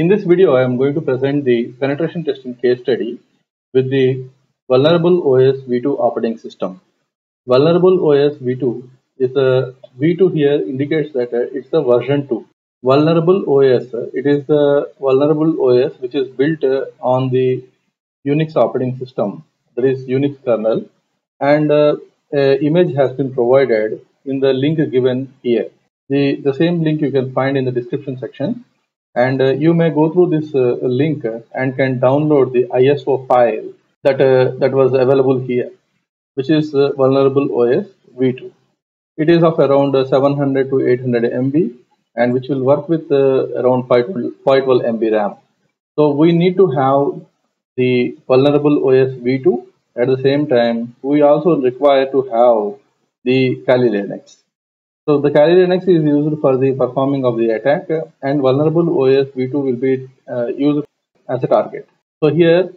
In this video, I am going to present the penetration testing case study with the Vulnerable OS v2 operating system. Vulnerable OS v2 is a v2 here indicates that it's the version 2. Vulnerable OS, it is the vulnerable OS which is built on the Unix operating system, that is Unix kernel, and image has been provided in the link given here. The same link you can find in the description section, and you may go through this link and can download the ISO file that was available here, which is Vulnerable OS v2. It is of around 700 to 800 MB and which will work with around 512 MB RAM. So we need to have the Vulnerable OS v2. At the same time, we also require to have the Kali Linux. So the Kali Linux is used for the performing of the attack, and Vulnerable OS v2 will be used as a target. So here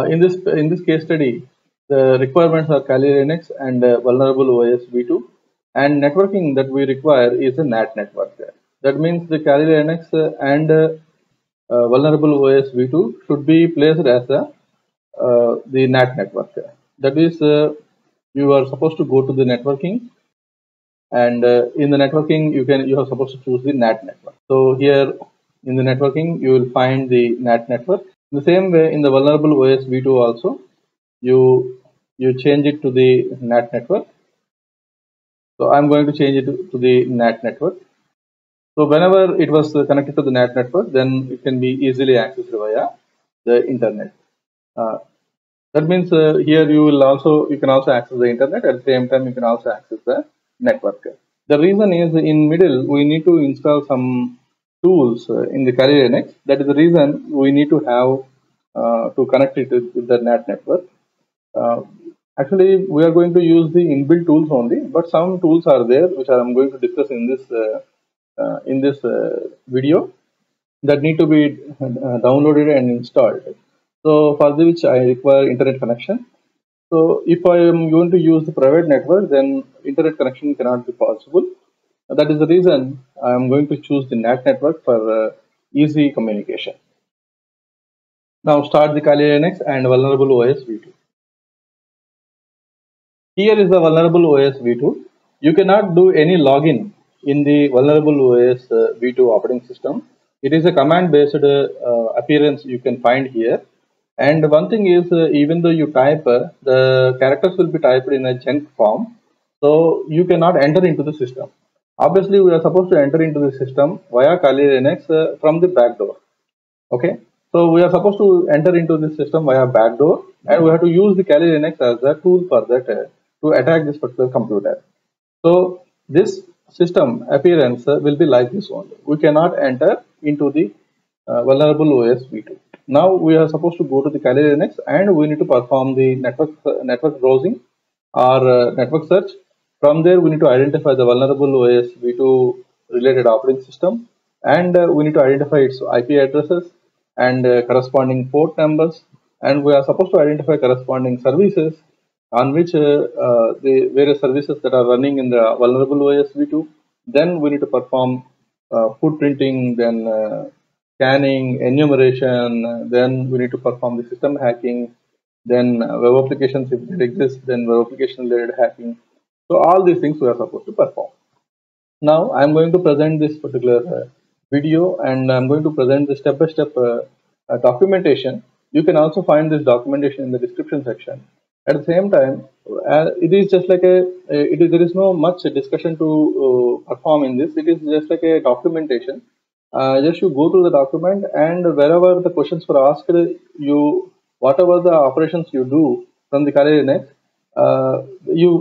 in this case study, the requirements are Kali Linux and Vulnerable OS v2, and networking that we require is a NAT network. That means the Kali Linux and Vulnerable OS v2 should be placed as the NAT network. That is, you are supposed to go to the networking, and in the networking you are supposed to choose the NAT network. So here in the networking you will find the NAT network. In the same way, in the Vulnerable OS v2 also you change it to the NAT network. So I'm going to change it to the NAT network. So whenever it was connected to the NAT network, then it can be easily accessed via the internet. That means here you can also access the internet. At the same time, you can also access the network. The reason is in middle we need to install some tools in the Kali Linux. That is the reason we need to have to connect it with the NAT network. Actually, we are going to use the inbuilt tools only, but some tools are there which I am going to discuss in this video that need to be downloaded and installed. So for which I require internet connection. So if I am going to use the private network, then internet connection cannot be possible. That is the reason I am going to choose the NAT network for easy communication. Now start the Kali Linux and Vulnerable OS v2. Here is the Vulnerable OS v2. You cannot do any login in the Vulnerable OS v2 operating system. It is a command-based appearance you can find here. And one thing is, even though you type, the characters will be typed in a chunk form, so you cannot enter into the system. Obviously, we are supposed to enter into the system via Kali Linux from the back door. Okay, so we are supposed to enter into the system via back door, and we have to use the Kali Linux as a tool for that to attack this particular computer. So this system appearance will be like this only. We cannot enter into the Vulnerable OS v2. Now we are supposed to go to the Kali Linux and we need to perform the network browsing or network search. From there we need to identify the Vulnerable OS v2 related operating system, and we need to identify its IP addresses and corresponding port numbers, and we are supposed to identify corresponding services on which the various services that are running in the Vulnerable OS v2. Then we need to perform footprinting, then scanning, enumeration, then we need to perform the system hacking, then web applications if it exists, then web application related hacking. So all these things we are supposed to perform. Now I am going to present this particular video, and I am going to present the step-by-step documentation. You can also find this documentation in the description section. At the same time, it is just like there is no much discussion to perform in this. It is just like a documentation. Just you go through the document, and wherever the questions were asked, whatever the operations you do from the Kali Linux,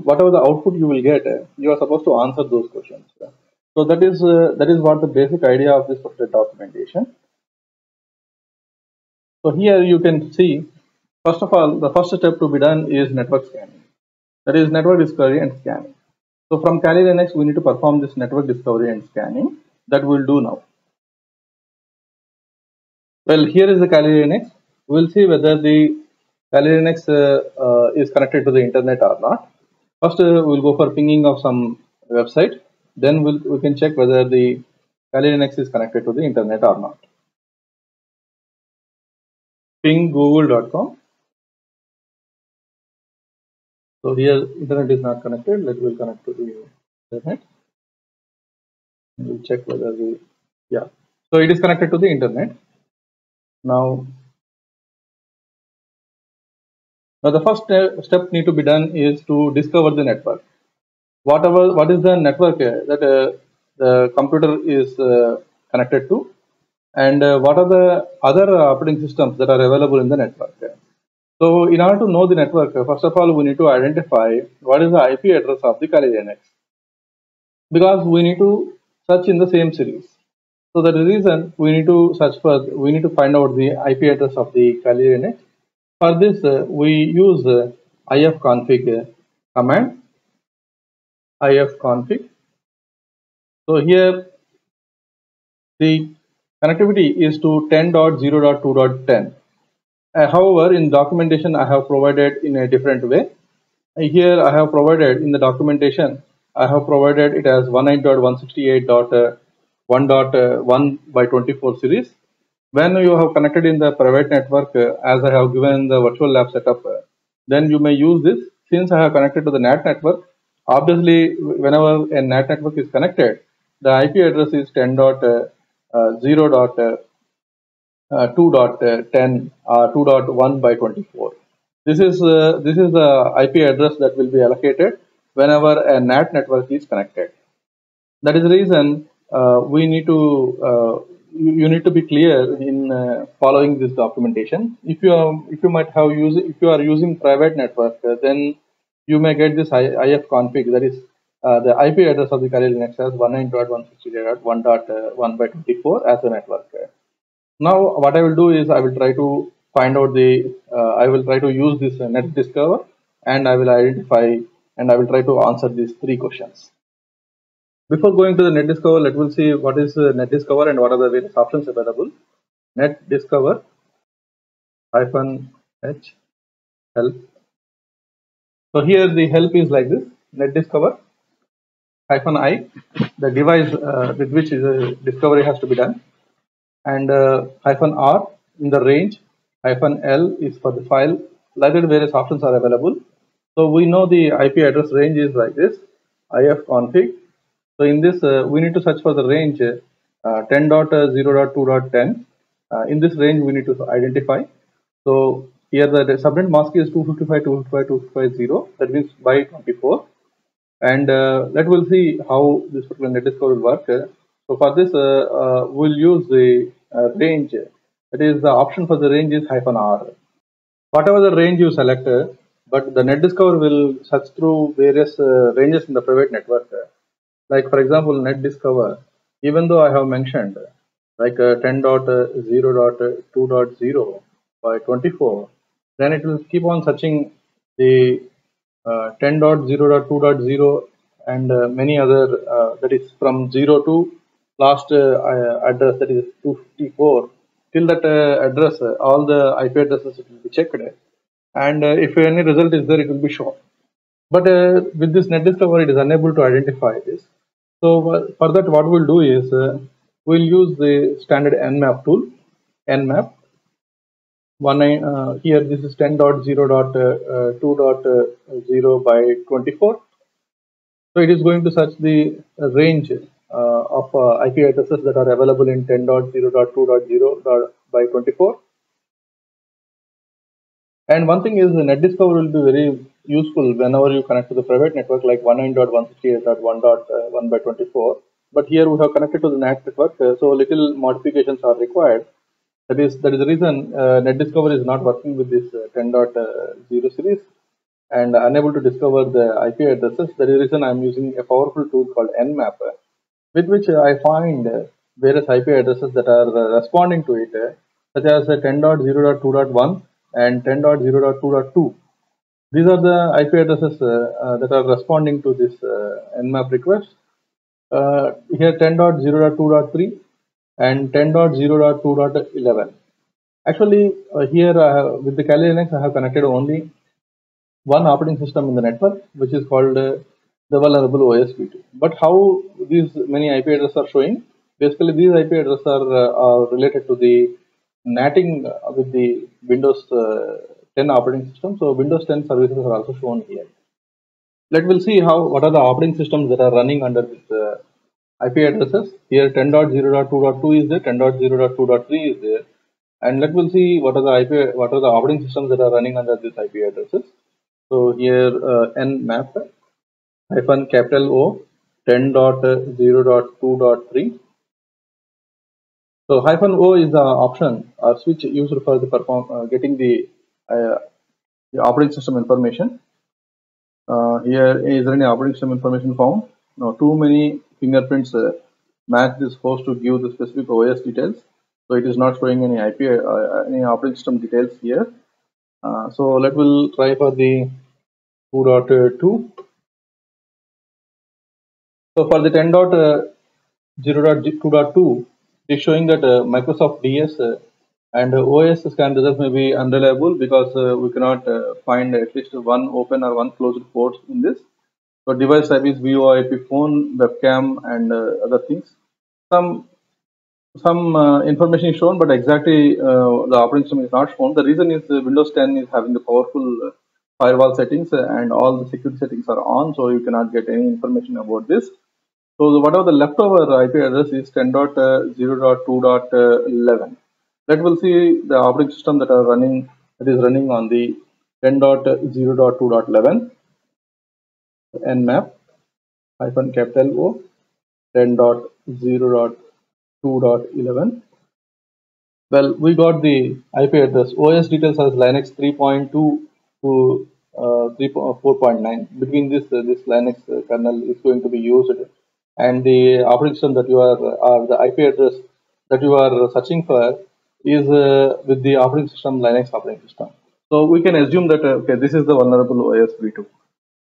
whatever the output you will get, you are supposed to answer those questions. So that is what the basic idea of this particular documentation. So here you can see, first of all, the first step to be done is network scanning. That is network discovery and scanning. So from Kali Linux, we need to perform this network discovery and scanning. That we'll do now. Well, here is the Kali Linux. We will see whether the Kali Linux is connected to the internet or not. First, we'll go for pinging of some website. Then we can check whether the Kali Linux is connected to the internet or not. ping google.com. So here internet is not connected. Let will connect to the internet. We'll check whether we, yeah. So it is connected to the internet. Now the first step need to be done is to discover the network. What is the network that the computer is connected to, and what are the other operating systems that are available in the network. So in order to know the network, first of all, we need to identify what is the IP address of the Kali Linux, because we need to search in the same series. So that is the reason we need to find out the IP address of the Kali Linux. For this, we use ifconfig command, ifconfig. So here the connectivity is to 10.0.2.10. However, in documentation I have provided in a different way. Here I have provided in the documentation, I have provided it as 19.168.1.1 by 24 series. When you have connected in the private network, as I have given the virtual lab setup, then you may use this. Since I have connected to the NAT network, obviously whenever a NAT network is connected, the IP address is 10.0.2.10 2.1 by 24. This is the IP address that will be allocated whenever a NAT network is connected. That is the reason we need to you need to be clear in following this documentation. If you are using private network, then you may get this ifconfig, that is the IP address of the Kali Linux as 19.168.1.1 by 24 as a network. Now what I will do is I will try to find out the I will try to use this net discover, and I will identify and I will try to answer these three questions. Before going to the net discover, let us see what is net discover and what are the various options available. Net discover -h help. So here the help is like this: net discover -i, the device with which discovery has to be done, and -r in the range, -l is for the file. Like that, various options are available. So we know the IP address range is like this: ifconfig. So in this, we need to search for the range 10.0.2.10. In this range, we need to identify. So here the subnet mask is 255.255.255.0. That means by 24. And let we'll see how this particular net discover will work. So for this, we'll use the range. That is, the option for the range is -r. Whatever the range you select, but the net discover will search through various ranges in the private network. Like for example, net discover, even though I have mentioned like 10.0.2.0 by 24, then it will keep on searching the 10.0.2.0 and many other, that is from 0 to last address, that is 254. Till that address, all the IP addresses will be checked, and if any result is there, it will be shown. But with this net discover, it is unable to identify this. So for that, what we'll do is we'll use the standard nmap tool. Nmap here this is 10.0.2.0 by 24. So it is going to search the range of IP addresses that are available in 10.0.2.0 by 24. And one thing is, the net discover will be very useful whenever you connect to the private network like 19.168.1.1 by 24. But here we have connected to the NAT network, so little modifications are required. That is the reason net discover is not working with this 10.0 series and unable to discover the IP addresses. That is the reason I am using a powerful tool called nmap, with which I find various IP addresses that are responding to it, such as 10.0.2.1 and 10.0.2.2. These are the IP addresses that are responding to this nmap request. Here 10.0.2.3 and 10.0.2.11. Actually, here with the Kali Linux, I have connected only one operating system in the network, which is called the vulnerable OS v2. But how these many IP addresses are showing? Basically, these IP addresses are related to the NATing with the Windows 10 operating system. So Windows 10 services are also shown here. We'll see what are the operating systems that are running under this IP addresses. Here 10.0.2.2 is there, 10.0.2.3 is there, and we'll see what are the operating systems that are running under these IP addresses. So here nmap hyphen capital O 10.0.2.3. So hyphen O is the option or switch used for the getting the operating system information. Here is there any operating system information found? No, too many fingerprints match this host to give the specific OS details. So it is not showing any IP, any operating system details here. So we'll try for the 2.2. So for the 10.0.2.2, it is showing that Microsoft DS and OS scan results may be unreliable because we cannot find at least one open or one closed port in this. So device type is VoIP phone, webcam, and other things. Some information is shown, but exactly the operating system is not shown. The reason is Windows 10 is having the powerful firewall settings and all the security settings are on, so you cannot get any information about this. So whatever the leftover IP address is 10.0.2.11. We'll see the operating system that is running on the 10.0.2.11 nmap hyphen capital O 10.0.2.11. Well, we got the IP address. OS details as Linux 3.2 to 4.9. Between this Linux kernel is going to be used, and the operating system that you are or the IP address that you are searching for is with the operating system Linux operating system. So we can assume that okay, this is the vulnerable OS v2.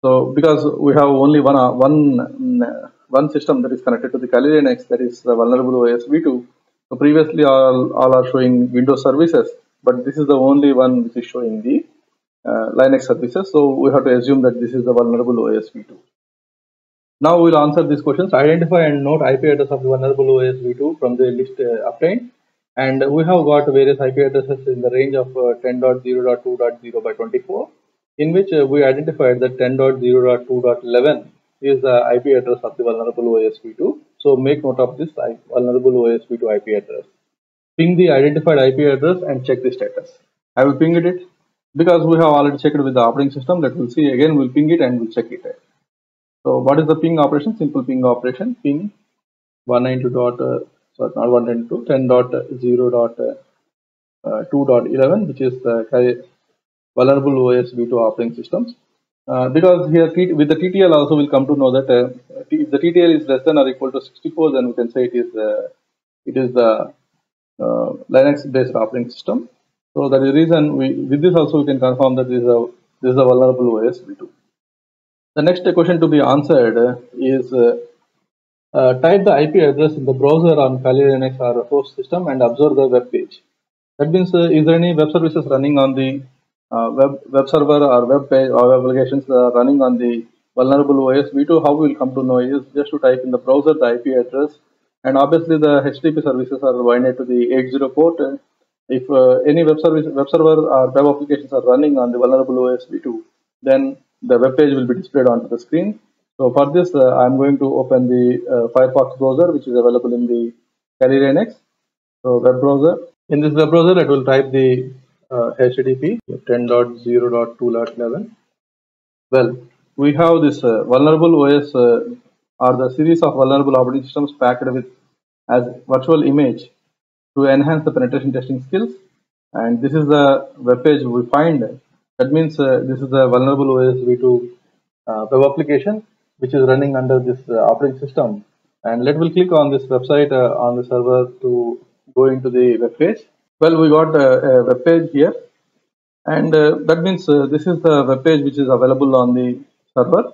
So because we have only one system that is connected to the Kali Linux, that is the vulnerable OS v2. So previously all are showing Windows services, but this is the only one which is showing the Linux services. So we have to assume that this is the vulnerable OS v2. Now we'll answer these questions. Identify and note IP address of the vulnerable OS v2 from the list obtained. And we have got various IP addresses in the range of 10.0.2.0 by 24, in which we identified that 10.0.2.11 is the IP address of the vulnerable OS v2. So make note of this vulnerable OS v2 IP address. Ping the identified IP address and check the status. I will ping it because we have already checked with the operating system. That we'll see again. We'll ping it and we'll check it. So what is the ping operation? Simple ping operation. Ping 10.2.11, which is the vulnerable OS v2 operating systems. Because here with the TTL also we'll come to know that if the TTL is less than or equal to 64, then we can say it is the Linux based operating system. So that is the reason with this also we can confirm that this is a vulnerable OS v2. The next question to be answered is type the IP address in the browser on Kali Linux or host system and observe the web page. That means is there any web services running on the web server or web page or web applications running on the vulnerable OS v2? How we will come to know is just to type in the browser the IP address, and obviously the HTTP services are binded to the 80 port. If any web server or web applications are running on the vulnerable OS v2, then the web page will be displayed onto the screen. So for this, I'm going to open the Firefox browser, which is available in the Kali Linux. So web browser. In this web browser, it will type the HTTP 10.0.2.11. Well, we have this vulnerable OS or the series of vulnerable operating systems packed with as virtual image to enhance the penetration testing skills. And this is the web page we find. That means this is the vulnerable OS v2 web application which is running under this operating system. And we'll click on this website on the server to go into the web page. Well, we got a web page here, and that means this is the web page which is available on the server,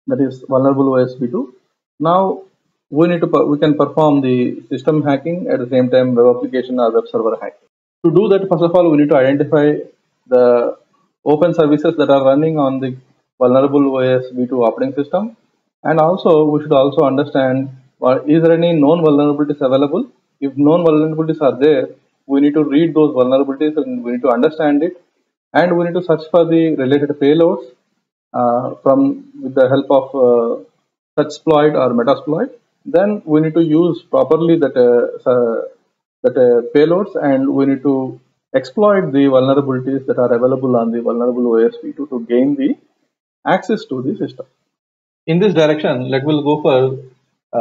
that is vulnerable OS v2. Now we can perform the system hacking at the same time web application or web server hacking. To do that, first of all, we need to identify the open services that are running on the vulnerable OS v2 operating system, and also we should also understand is there any known vulnerabilities available. If known vulnerabilities are there, we need to read those vulnerabilities and we need to understand it, and we need to search for the related payloads from with the help of suchsploit or metasploit. Then we need to use properly that payloads, and we need to exploit the vulnerabilities that are available on the vulnerable OS v2 to gain the access to the system. In this direction, we'll go for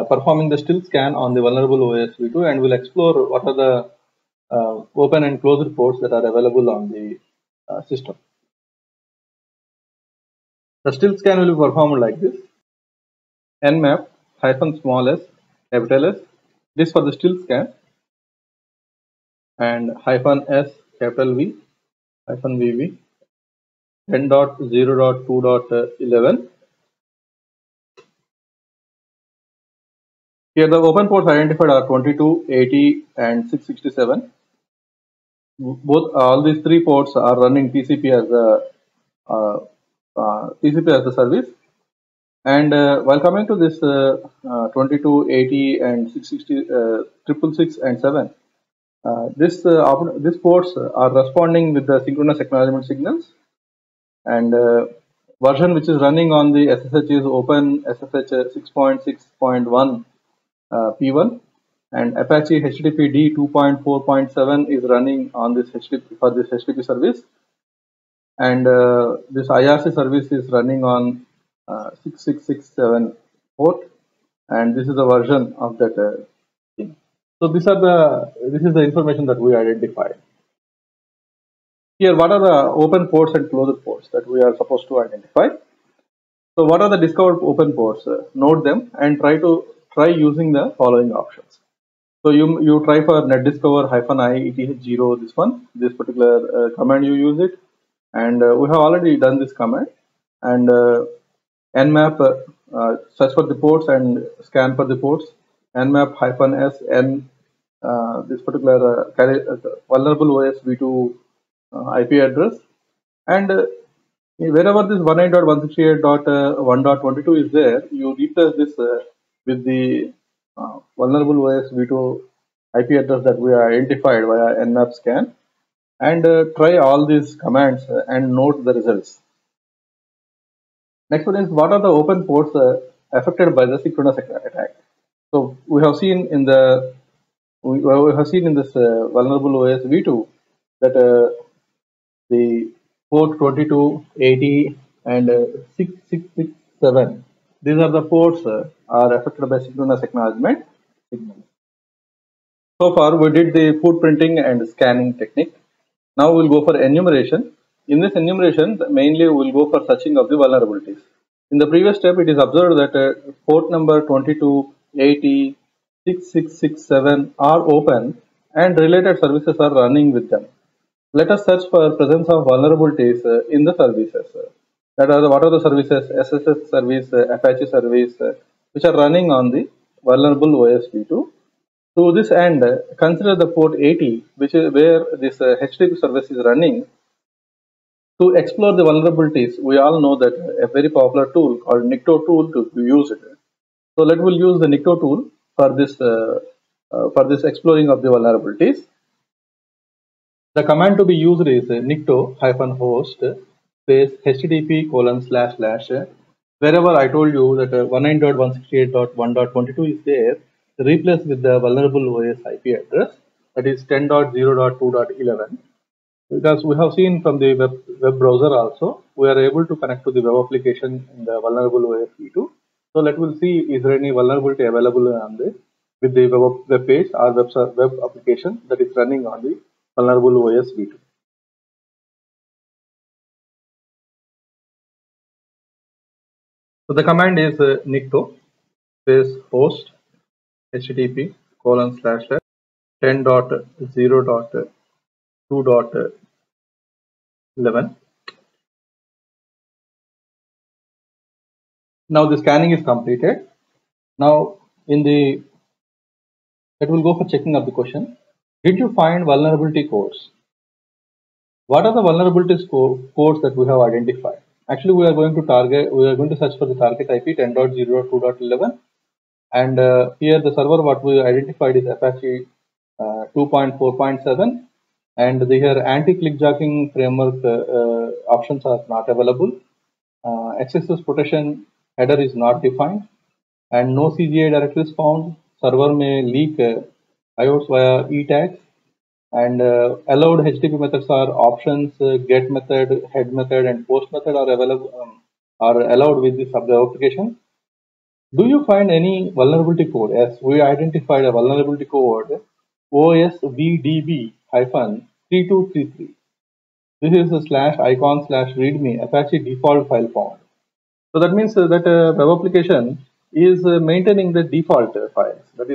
performing the still scan on the vulnerable OS v2, and we'll explore what are the open and closed ports that are available on the system. The still scan will be performed like this: nmap -small s capital S, this for the still scan, and -s capital V -vv 10.0.2.11. Here the open ports identified are 22, 80, and 667. All these three ports are running TCP as the service. And while coming to this 22, 80, and 660, 666, and 7, these ports are responding with the synchronous acknowledgement signals, and version which is running on the SSH is Open SSH 6.6.1 P1, and Apache HTTPD 2.4.7 is running on this HTTP service, and this IRC service is running on 6667 port, and this is the version of that thing. So this is the information that we identified. Here, what are the open ports and closed ports that we are supposed to identify? So what are the discovered open ports? Note them and try using the following options. So you try for netdiscover -i eth0, this particular command, you use it, and we have already done this command. And nmap search for the ports and scan for the ports. Nmap -s n this particular vulnerable OS v2 IP address, and wherever this 192.168.1.22 is there, you replace this with the vulnerable OS v2 IP address that we identified via nmap scan, and try all these commands and note the results. Next one is, what are the open ports affected by the synchronous attack? So we have seen in this vulnerable OS v2 that the port 22, 80, and 6667, these are the ports are affected by synchronous acknowledgement signals. So far we did the footprinting and scanning technique. Now we'll go for enumeration. In this enumeration, mainly we'll go for searching of the vulnerabilities. In the previous step, it is observed that port number 22, 80, 6667 are open and related services are running with them. Let us search for presence of vulnerabilities in the services. What are the services? SSH service, Apache service, which are running on the vulnerable OS v2. To this end, consider the port 80, which is where this HTTP service is running. To explore the vulnerabilities, we all know that a very popular tool called Nikto tool to use it. So we'll use the Nikto tool for this exploring of the vulnerabilities. The command to be used is nikto-host space http:// wherever I told you that 19.168.1.22 is there, replace with the vulnerable OS IP address, that is 10.0.2.11. Because we have seen from the web browser also, we are able to connect to the web application in the vulnerable OS v2. So we'll see, is there any vulnerability available on with the web page or web application that is running on the vulnerable OS v2. So the command is nikto space host http:// 10.0.2.11. Now the scanning is completed. Now we'll go for checking of the question. Did you find vulnerability codes? What are the vulnerability codes that we have identified? Actually, we are going to search for the target IP 10.0.2.11, and here the server what we identified is Apache 2.4.7, and here anti-clickjacking framework options are not available. XSS protection header is not defined, and no CGI directories found. Server may leak IOs via e-tags, and allowed HTTP methods are options, get method, head method, and post method are available, are allowed with this application. Do you find any vulnerability code? Yes, we identified a vulnerability code OSVDB-3233. This is a /icon/readme Apache default file found. So that means that web application is maintaining the default files. That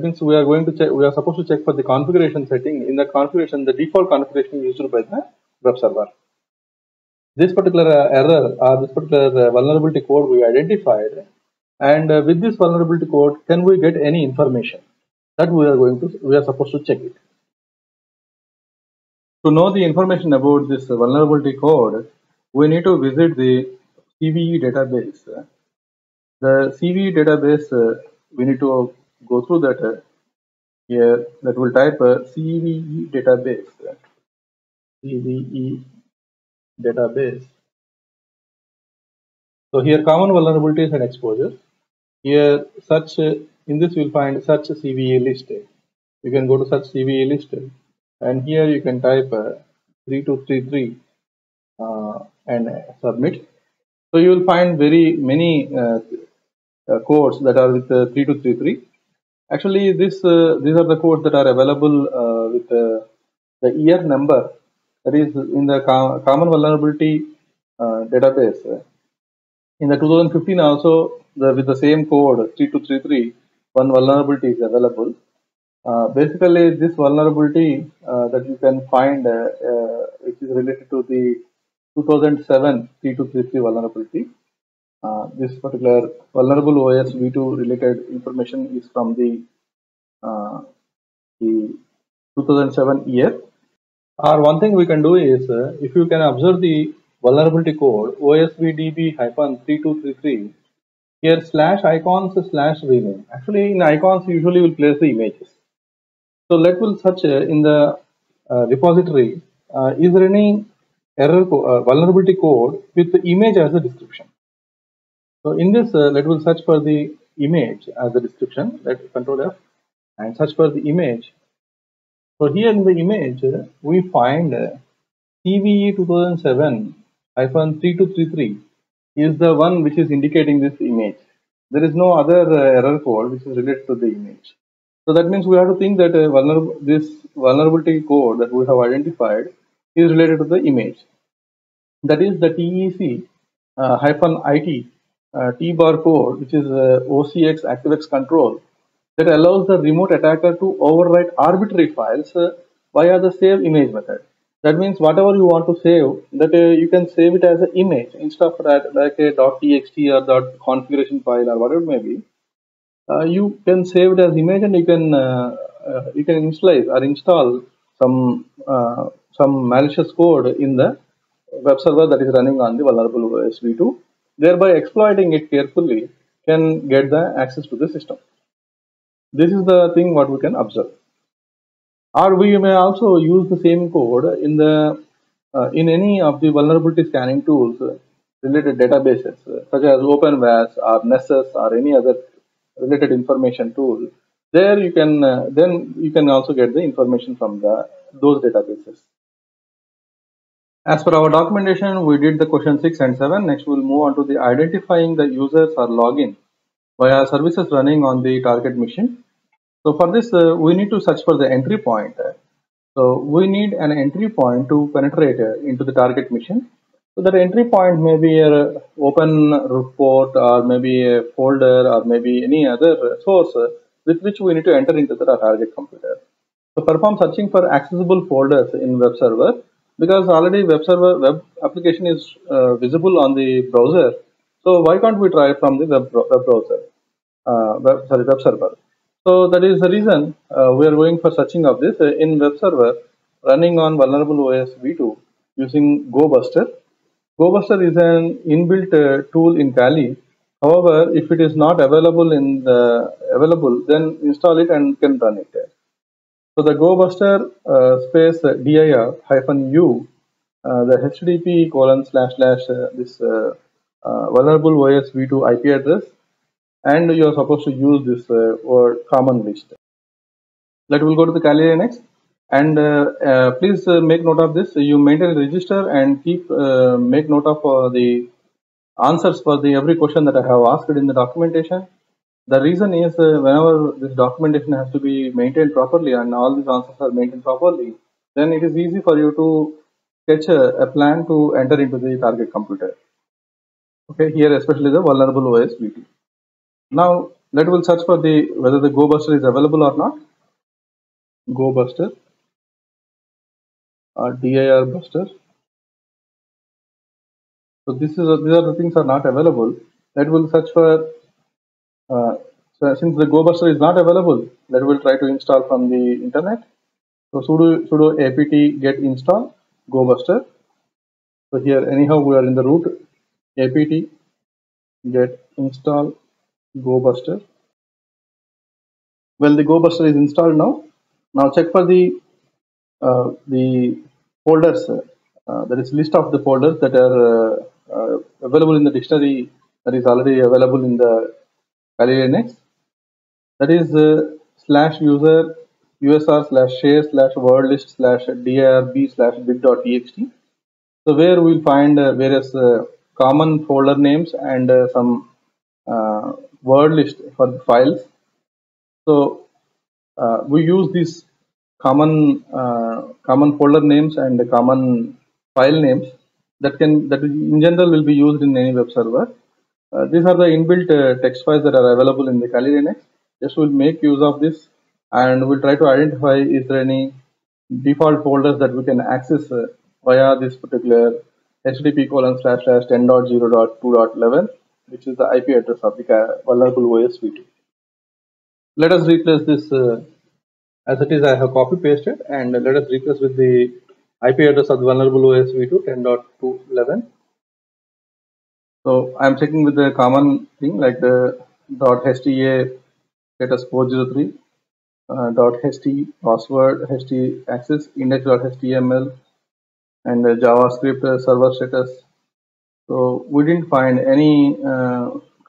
means we are going to check. We are supposed to check for the configuration setting. In that configuration, the default configuration used by the web server. This particular error or this particular vulnerability code we identified, and with this vulnerability code, can we get any information? That we are supposed to check it. To know the information about this vulnerability code, we need to visit the CVE database. The CVE database, we need to go through that here. That will type CVE database. CVE database. So here common vulnerabilities and exposures. Here search, in this you will find search CVE list. You can go to search CVE list, and here you can type 3233 and submit. So you will find very many codes that are with 3233. Actually, these are the codes that are available with the year number, that is in the common vulnerability database. In the 2015 also, with the same code 3233, one vulnerability is available. Basically, this vulnerability that you can find, which is related to the 2007 3233 vulnerability. This particular vulnerable OS v2 related information is from the 2007 year. Or one thing we can do is, if you can observe the vulnerability code OSVDB-3233, here /icons/rename. Actually, in icons usually will place the images. So let will search in the repository. Is there any error vulnerability code with the image as a description? So in this, let will search for the image as a description. Let Control F and search for the image. So here in the image, we find CVE 2007-3233 is the one which is indicating this image. There is no other error code which is related to the image. So that means we have to think that this vulnerability code that we have identified is related to the image. That is the TEC-IT T-bar code, which is OCX ActiveX control, that allows the remote attacker to overwrite arbitrary files via the save image method. That means whatever you want to save, that you can save it as an image instead of that like a .txt or .configuration file or whatever it may be. You can save it as image, and you can initialize or install some malicious code in the web server that is running on the vulnerable OS v2. Thereby exploiting it carefully can get the access to the system. This is the thing what we can observe. Or we may also use the same code in the in any of the vulnerability scanning tools related databases such as OpenVAS or Nessus or any other related information tool. There you can then you can also get the information from those databases. As per our documentation, we did the question 6 and 7. Next, we will move on to the identifying the users or login via services running on the target machine. So for this, we need to search for the entry point. So we need an entry point to penetrate into the target machine. So that entry point may be an open report, or maybe a folder, or maybe any other source with which we need to enter into the target computer. So perform searching for accessible folders in web server, because already web application is visible on the browser. So why can't we try from the web server? So that is the reason we are going for searching of this in web server running on vulnerable OS v2 using GoBuster. GoBuster is an inbuilt tool in Kali. However, if it is not available then install it and can run it. So the GoBuster space dir hyphen u, the HTTP colon slash slash this vulnerable OS v2 IP address, and you are supposed to use this word common list. Let will go to the Kali next, and please make note of this. You maintain a register and keep make note of the answers for the every question that I have asked in the documentation. The reason is whenever this documentation has to be maintained properly and all these answers are maintained properly, then it is easy for you to sketch a plan to enter into the target computer. Okay, here especially the vulnerable OS v2. Now let will search for the whether the GoBuster is available or not. GoBuster or dir buster. So these are the things are not available. Let will search for. So since the GoBuster is not available, let will try to install from the internet. So sudo apt get install GoBuster. So here anyhow we are in the root apt get install GoBuster. Well, the GoBuster is installed now. Now check for the folders. That is list of the folders that are available in the dictionary that is already available in the Kali Linux. That is slash user usr slash share slash word list slash dirb slash big.txt. So where we will find various common folder names and some word list for the files. So we use these common folder names and common file names that in general will be used in any web server. These are the inbuilt text files that are available in the Kali Linux. Just we'll make use of this and we'll try to identify is there any default folders that we can access via this particular http colon slash slash 10.0.2.11, which is the IP address of the vulnerable OS v2. Let us replace this as it is. I have copy pasted, and let us replace with the IP address of the vulnerable OS v2 10.2.11. So I am checking with the common thing like the .hta status 403, .ht password, ht access, index.html, and JavaScript server status. So we didn't find any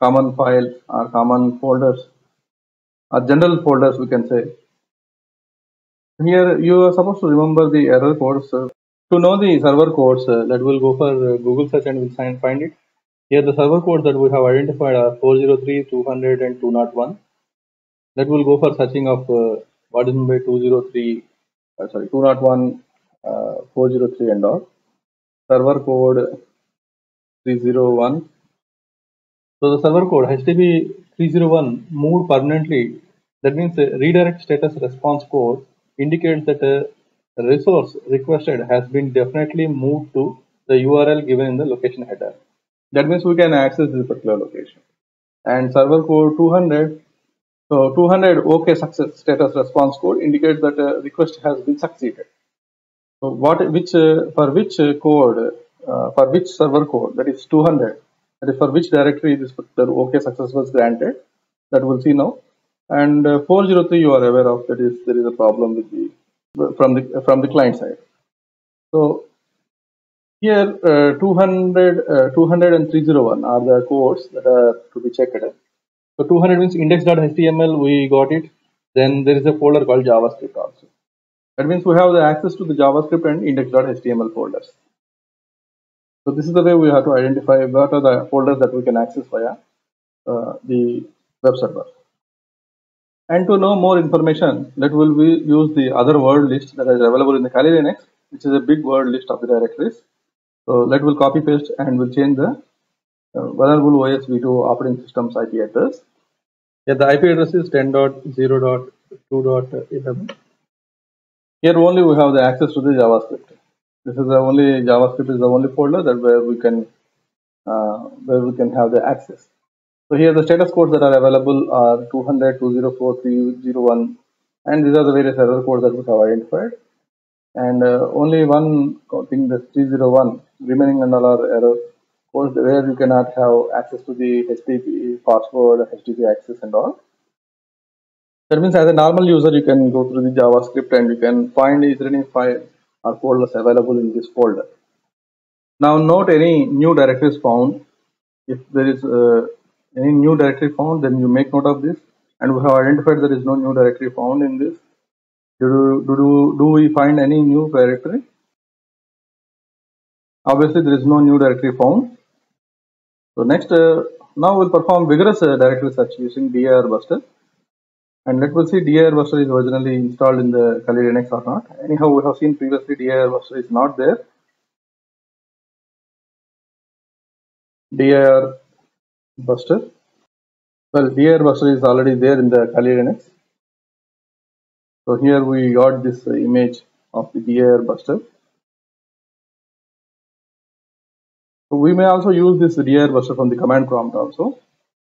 common files or common folders or general folders, we can say. Here you are supposed to remember the error codes. To know the server codes, let will go for Google search and we'll find it. Here the server codes that we have identified are 403, 200 and 201. That will go for searching of what is meant by 203, 201, 403 and all. Server code 301. So the server code HTTP 301 moved permanently. That means redirect status response code indicates that a resource requested has been definitely moved to the URL given in the location header. That means we can access this particular location. And server code 200. So 200 OK success status response code indicates that a request has been succeeded. So for which code, for which server code, that is 200, that is for which directory this particular OK success was granted, that we'll see now. And 403 you are aware of, that is there is a problem with the from the client side. So here 200 and 301 are the codes that are to be checked. So 200 means index.html, we got it. Then there is a folder called JavaScript also. That means we have the access to the JavaScript and index.html folders. So this is the way we have to identify what are the folders that we can access via the web server. And to know more information, let will we use the other word list that is available in the Kali Linux, which is a big word list of the directories. So let will copy paste and will change the vulnerable OS v2 operating system's IP address. Yeah, the IP address is 10.0.2.11. Here only we have the access to the JavaScript. This is the only JavaScript is the only folder that where we can have the access. So here the status codes that are available are 200, 204, 301, and these are the various error codes that we have identified. And only one thing, the 301 remaining and all are error codes where you cannot have access to the HTTP password, HTTP access and all. That means as a normal user, you can go through the JavaScript and you can find is there any file or folders available in this folder. Now note any new directories found. If there is any new directory found, then you make note of this. And we have identified there is no new directory found in this. Do we find any new directory? Obviously, there is no new directory found. So next, now we'll perform vigorous directory search using dir buster. And let us see dir buster is originally installed in the Kali Linux or not. Anyhow, we have seen previously dir buster is not there. Dir buster. Well, dir buster is already there in the Kali Linux. So here we got this image of the dir buster. So we may also use this dir buster from the command prompt also.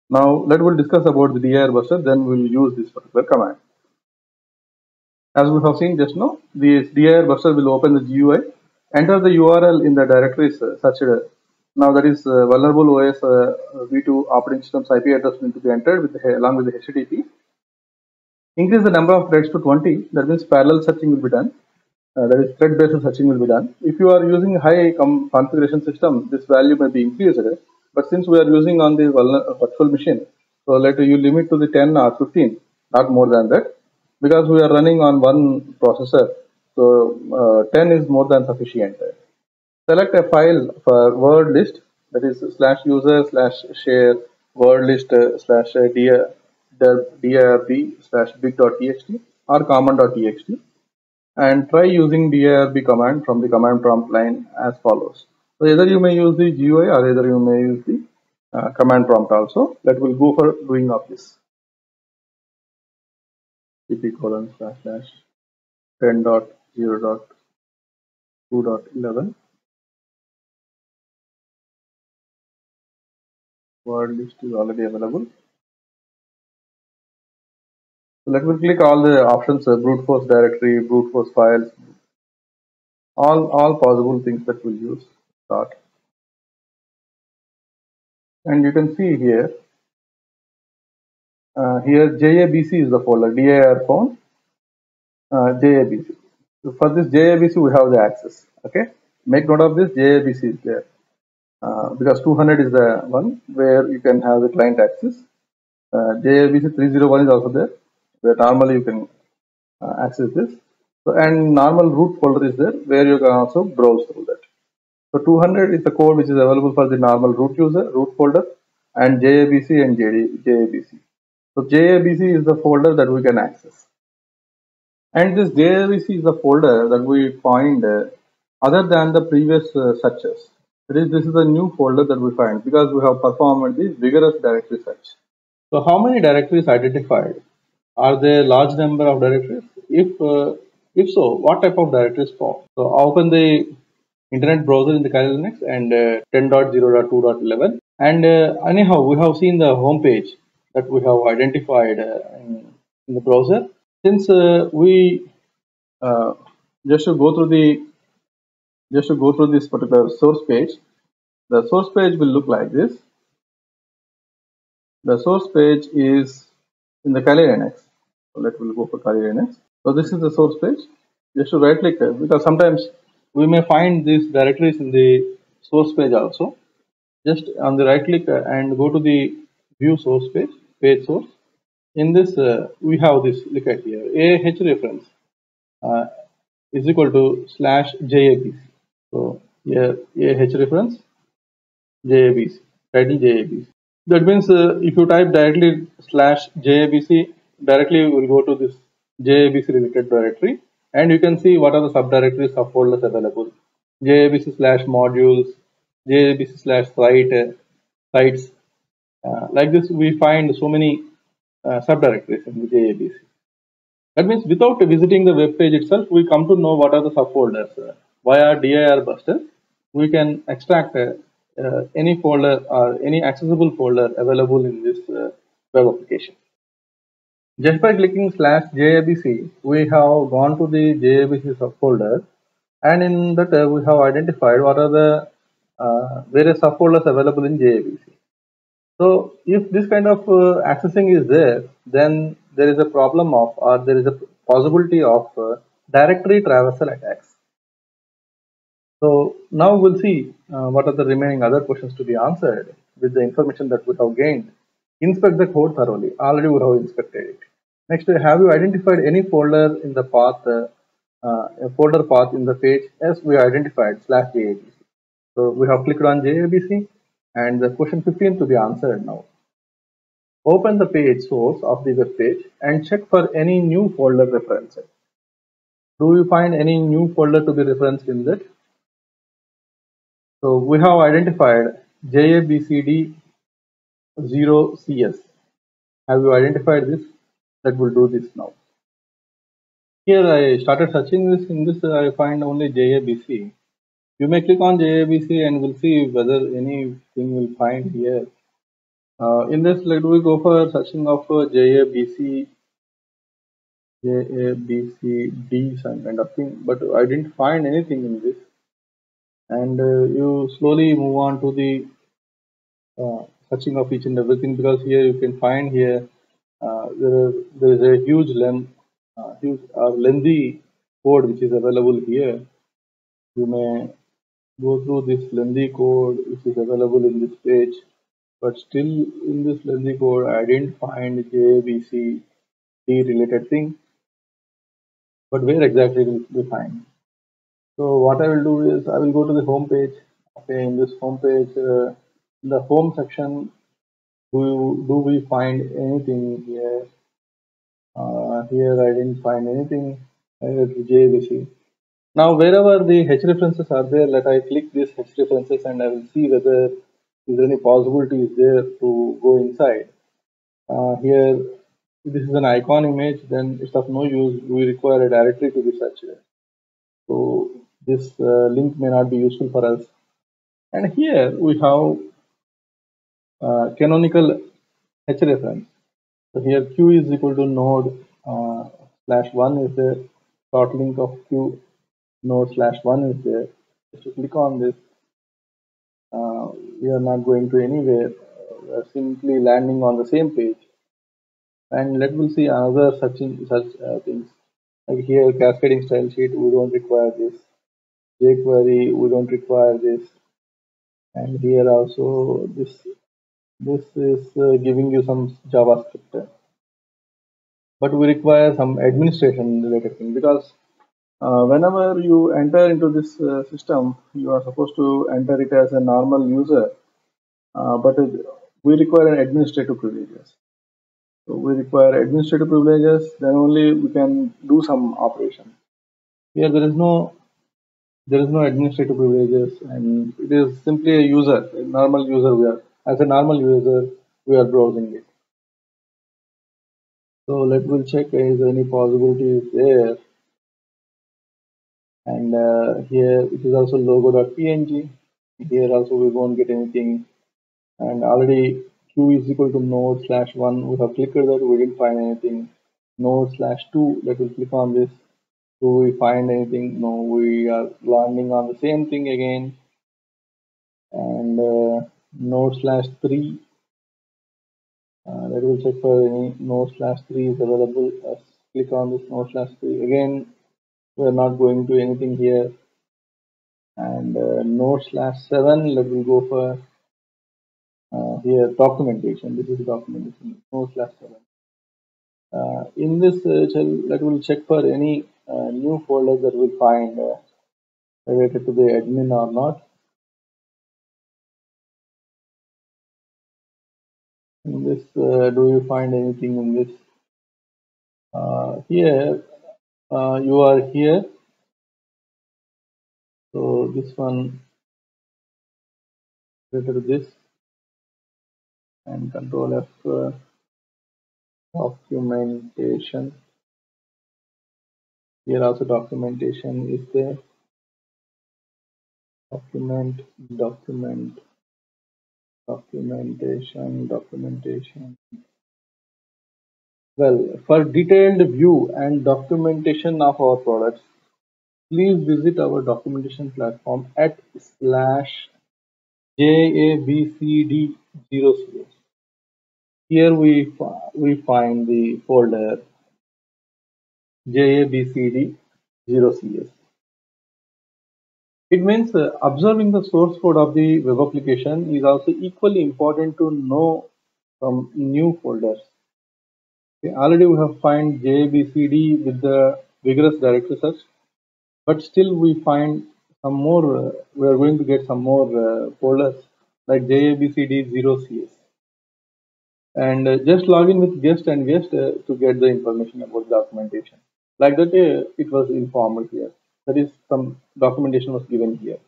Now we'll discuss about the dir buster, then we'll use this particular command. As we have seen just now, the dir buster will open the GUI, enter the URL in the directories such. Now that is vulnerable OS v2 operating system's IP address need to be entered with along with the HTTP. Increase the number of threads to 20. That means parallel searching will be done. That is thread based searching will be done. If you are using high configuration system, this value may be increased. But since we are using on the virtual machine, so let you limit to the 10 or 15, not more than that, because we are running on one processor. So 10 is more than sufficient. Select a file for word list, that is /user/share word list /dirb/big.txt or common.txt, and try using dirb command from the command prompt line as follows. So either you may use the GUI or either you may use the command prompt also. That will go for doing of this. cp://10.0.2.11 word list is already available. So let me click all the options: brute force directory, brute force files, all possible things that we'll use. Start. And you can see here, JABC is the folder, dir phone, JABC. So for this JABC we have the access. Okay, make note of this, JABC is there because 200 is the one where you can have the client access. JABC 301 is also there, where normally you can access this. So, and normal root folder is there where you can also browse through that. So 200 is the code which is available for the normal root user, root folder, and JABC and JABC. So JABC is the folder that we can access. And this JABC is the folder that we find other than the previous searches. This is a new folder that we find because we have performed this vigorous directory search. So how many directories identified? Are there large number of directories? If so, what type of directories form? So open the internet browser in the Kali Linux and 10.0.2.11, and anyhow we have seen the home page that we have identified in the browser. Since we just to go through this particular source page, the source page will look like this. The source page is in the Kali Linux. So let will go for Kali Linux. So this is the source page. Just to right click because sometimes we may find these directories in the source page also. Just on the right click and go to the view source page source. In this we have this, look at here, AH reference is equal to /JABC. So here AH reference JABC, writing JABC. That means if you type directly /JABC, directly you will go to this JABC related directory, and you can see what are the subdirectories of folders available. JABC/modules, JABC/sites. Like this, we find so many subdirectories in the JABC. That means without visiting the web page itself, we come to know what are the subfolders. Via dir buster, we can extract any folder or any accessible folder available in this web application. Just by clicking /JABC, we have gone to the JABC subfolder, and in that we have identified what are the various subfolders available in JABC. So if this kind of accessing is there, then there is a problem of, or there is a possibility of directory traversal attacks. So now we'll see what are the remaining other questions to be answered with the information that we have gained. Inspect the code thoroughly. Already we have inspected it. Next, have you identified any folder in the path, a folder path in the page? Yes, we identified /JABC. So we have clicked on JABC, and the question 15 to be answered now. Open the page source of the web page and check for any new folder references. Do you find any new folder to be referenced in that? So we have identified JABCD0CS. Have you identified this? That will do this now. Here I started searching this. In this I find only JABC. You may click on JABC and we'll see whether anything will find here. In this, let we go for searching of JABCD, some kind of thing, but I didn't find anything in this. And you slowly move on to the searching of each and everything, because here you can find here there is a huge lengthy code which is available here. You may go through this lengthy code which is available in this page, but still in this lengthy code I didn't find JABCD related thing. But where exactly will we find? So what I will do is I will go to the home page. Okay, in this home page, in the home section, do we find anything here? Here I didn't find anything. JABC. Now wherever the H references are there, let I click this H references and I will see whether is there any possibility is there to go inside. Here, this is an icon image, then it's of no use. We require a directory to be searched. So this link may not be useful for us. And here we have canonical H reference. So here Q is equal to node /1 is there. Short link of Q node /1 is there. Just to click on this, we are not going to anywhere. We are simply landing on the same page. And let me see another such things. Like here, cascading style sheet, we don't require this. jQuery, we don't require this. And here also this is giving you some JavaScript. But we require some administration related thing, because whenever you enter into this system, you are supposed to enter it as a normal user, but we require an administrative privileges. So we require administrative privileges, then only we can do some operation. Here there is no administrative privileges, and it is simply a user, a normal user. As a normal user, we are browsing it. So we'll check is there any possibilities there. And here it is also logo.png. Here also we won't get anything. And already Q is equal to node /1. We have clicked that, we didn't find anything. Node /2. Let us click on this. Do we find anything? No, we are landing on the same thing again. And node /3. Let us check for any node /3 is available. Let's click on this node /3 again. We are not going to anything here. And node /7. Let me go for here documentation. This is documentation. Node /7. In this let will check for any new folders that we'll find related to the admin or not. In this, do you find anything in this? Here, you are here. So this one related to this, and Control F, documentation. Here also documentation is there. Documentation. Well, for detailed view and documentation of our products, please visit our documentation platform at /JABCD0CS. Here we find the folder JABCD0CS. It means observing the source code of the web application is also equally important to know from new folders. Okay, already we have find JABCD with the vigorous directory search, but still we find some more. We are going to get some more folders like JABCD0CS, and just log in with guest and guest to get the information about documentation. Like that, it was informed here. That is, some documentation was given here.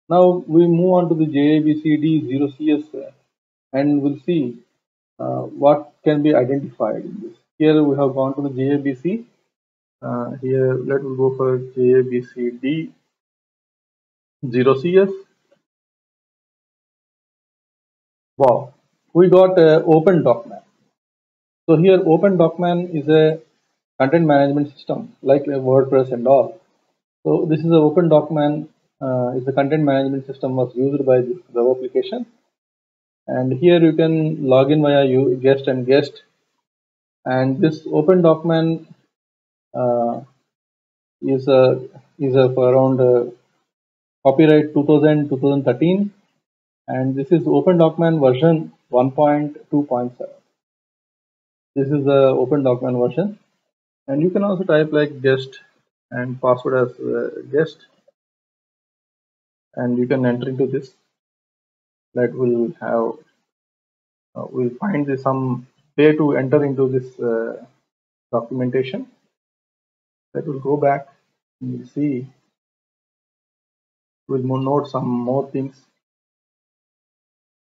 Now we move on to the JABCD0CS and we'll see what can be identified in this. Here we have gone to the JABC. Here let us go for JABCD0CS. Wow, we got Open Document. So here Open Document is a content management system like WordPress and all. So this is an Open Document. Is a content management system was used by this web application. And here you can log in via guest and guest. And this Open Document uh, is for around copyright 2013, and this is Open Document version 1.2.7. This is the Open Document version, and you can also type like guest and password as guest, and you can enter into this. That will have we'll find some way to enter into this documentation. That will go back and we'll see. We'll note some more things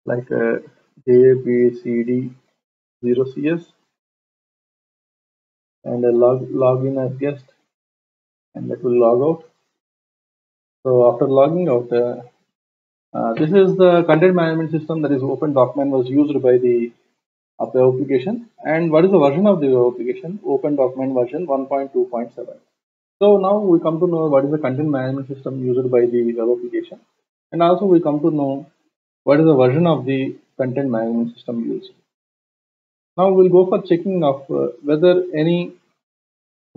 like JABCD0CS and log in as guest, and that will log out. So after logging out, this is the content management system, that is Open Document, was used by the web application. And what is the version of the web application? Open Document version 1.2.7. So now we come to know what is the content management system used by the web application, and also we come to know what is the version of the content management system used. Now we'll go for checking of whether any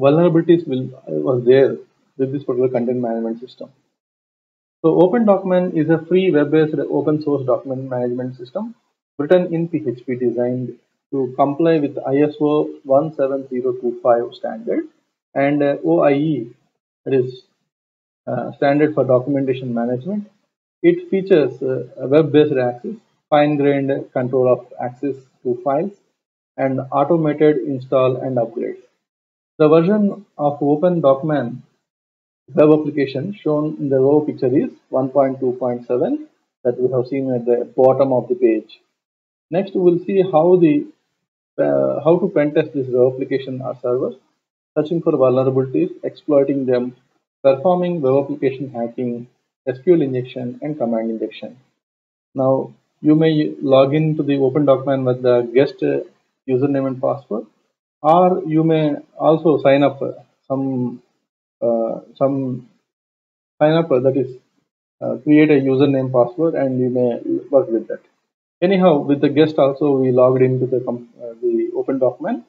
vulnerabilities was there with this particular content management system. So Open Document is a free web-based open source document management system written in PHP, designed to comply with ISO 17025 standard and OIE, that is standard for documentation management. It features web-based access, fine-grained control of access to files, and automated install and upgrades. The version of Open Document web application shown in the row picture is 1.2.7 that we have seen at the bottom of the page. Next, we will see how to pen test this web application or servers, searching for vulnerabilities, exploiting them, performing web application hacking, SQL injection, and command injection. Now, you may log into the Open Document with the guest username and password, or you may also sign up some sign up, that is create a username password, and you may work with that. Anyhow, with the guest also we logged into the Open Document.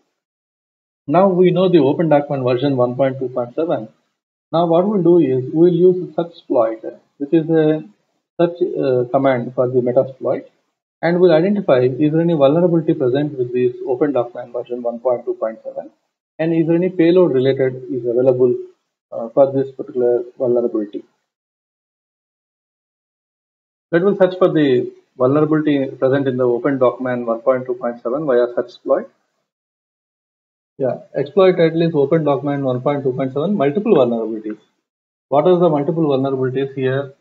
Now we know the Open Document version 1.2.7. Now what we'll do is we'll use searchsploit, which is a search command for the Metasploit, and we'll identify is there any vulnerability present with this Open Document version 1.2.7, and is there any payload related is available for this particular vulnerability. Let us search for the vulnerability present in the Open Document 1.2.7 via searchsploit. Yeah, exploit title is Open Document 1.2.7 multiple vulnerabilities. What are the multiple vulnerabilities here?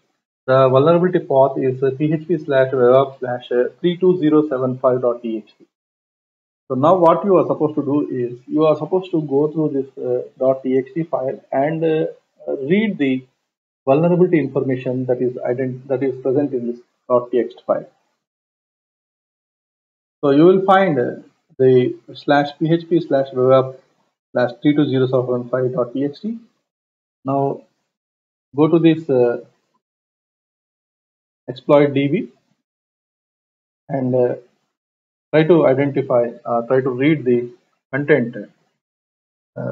The vulnerability path is php/webapp/32075.txt. So now what you are supposed to do is you are supposed to go through this .txt file and read the vulnerability information that is present in this .txt file. So you will find the /php/webapp/32075.txt. Now go to this exploit DB and try to identify, try to read the content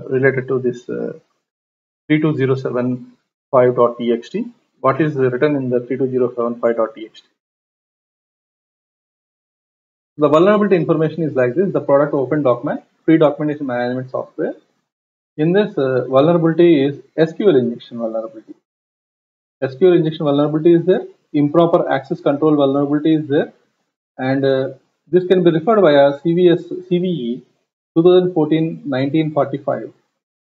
related to this 32075.txt. What is written in the 32075.txt? The vulnerability information is like this: the product open document, free documentation management software. In this, vulnerability is SQL injection vulnerability. SQL injection vulnerability is there. Improper access control vulnerability is there, and this can be referred via CVE 2014-1945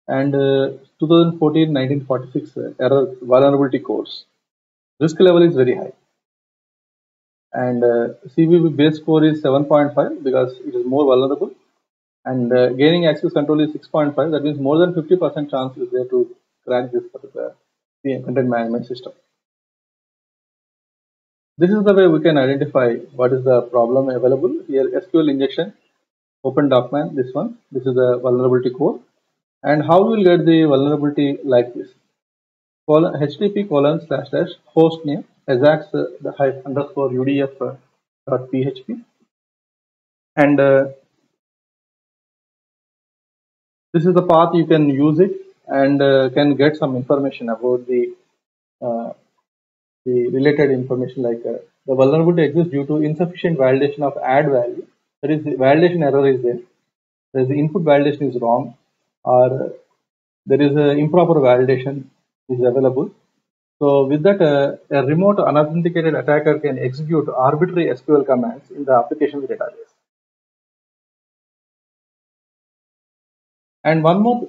and 2014-1946 error vulnerability codes. Risk level is very high, and CVE base score is 7.5 because it is more vulnerable, and gaining access control is 6.5. That means more than 50% chance is there to crack this particular content management system. This is the way we can identify what is the problem available. Here, SQL injection, open document, this one. This is the vulnerability code. And how we will get the vulnerability like this? HTTP://hostname Ajax _udf .php, and this is the path you can use it and can get some information about the related information, like the vulnerability exists due to insufficient validation of add value. That is, the validation error is there. There is the input validation is wrong, or there is a improper validation is available. So with that, a remote unauthenticated attacker can execute arbitrary SQL commands in the application database. And one more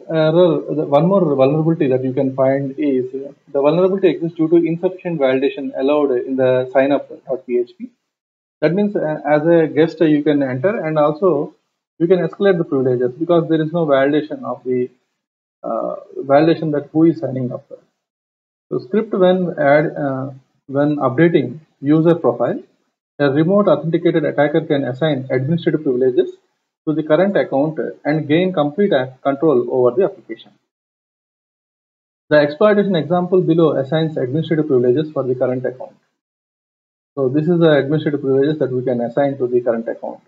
vulnerability that you can find is the vulnerability exists due to insufficient validation allowed in the signup.php. That means as a guest you can enter, and also you can escalate the privileges because there is no validation of the validation that who is signing up. So script when updating user profile, a remote authenticated attacker can assign administrative privileges to the current account and gain complete control over the application. The exploitation example below assigns administrative privileges for the current account. So this is the administrative privileges that we can assign to the current account.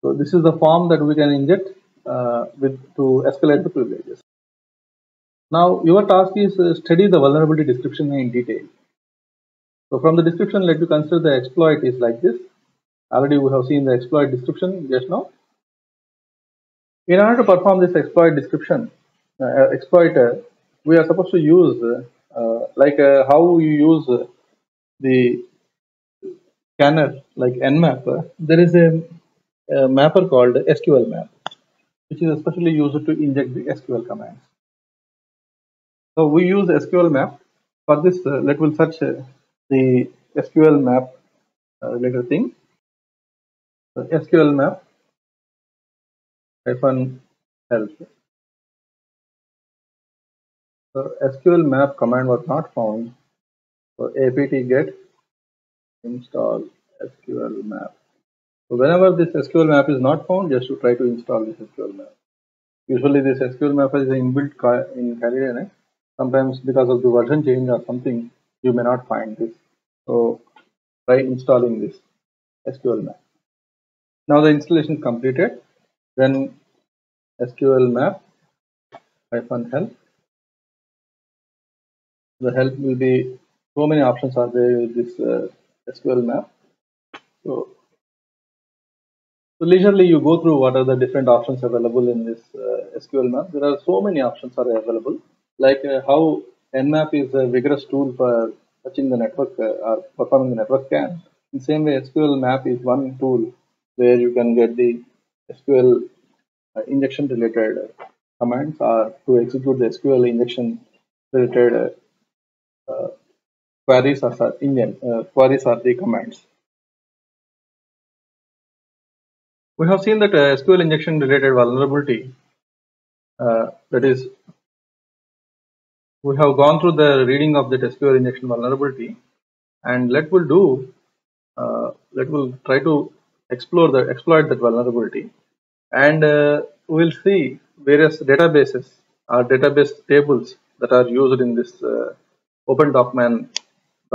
So this is the form that we can inject to escalate the privileges. Now your task is study the vulnerability description in detail. So from the description, let me consider the exploit is like this. Already we have seen the exploit description just now. In order to perform this exploit description, we are supposed to use how you use the scanner like Nmap. There is a mapper called SQL map, which is especially used to inject the SQL commands. So we use SQL map. For this, let us search the SQL map related thing. So SQL map -help. So SQL map command was not found. So apt-get install SQL map. So whenever this SQL map is not found, just to try to install this SQL map. Usually this SQL map is inbuilt in Kali. Sometimes because of the version change or something, you may not find this. So try installing this SQL map. Now the installation is completed. Then SQL map -help. The help will be, so many options are there with this SQL map. So leisurely you go through what are the different options available in this SQL map. There are so many options are available, like how Nmap is a vigorous tool for touching the network or performing the network scan. In the same way, SQL map is one tool where you can get the SQL injection related commands, or to execute the SQL injection related queries or queries are the commands. We have seen that SQL injection related vulnerability, that is, we have gone through the reading of the SQL injection vulnerability, and let will try to exploit that vulnerability, and we will see various databases or database tables that are used in this open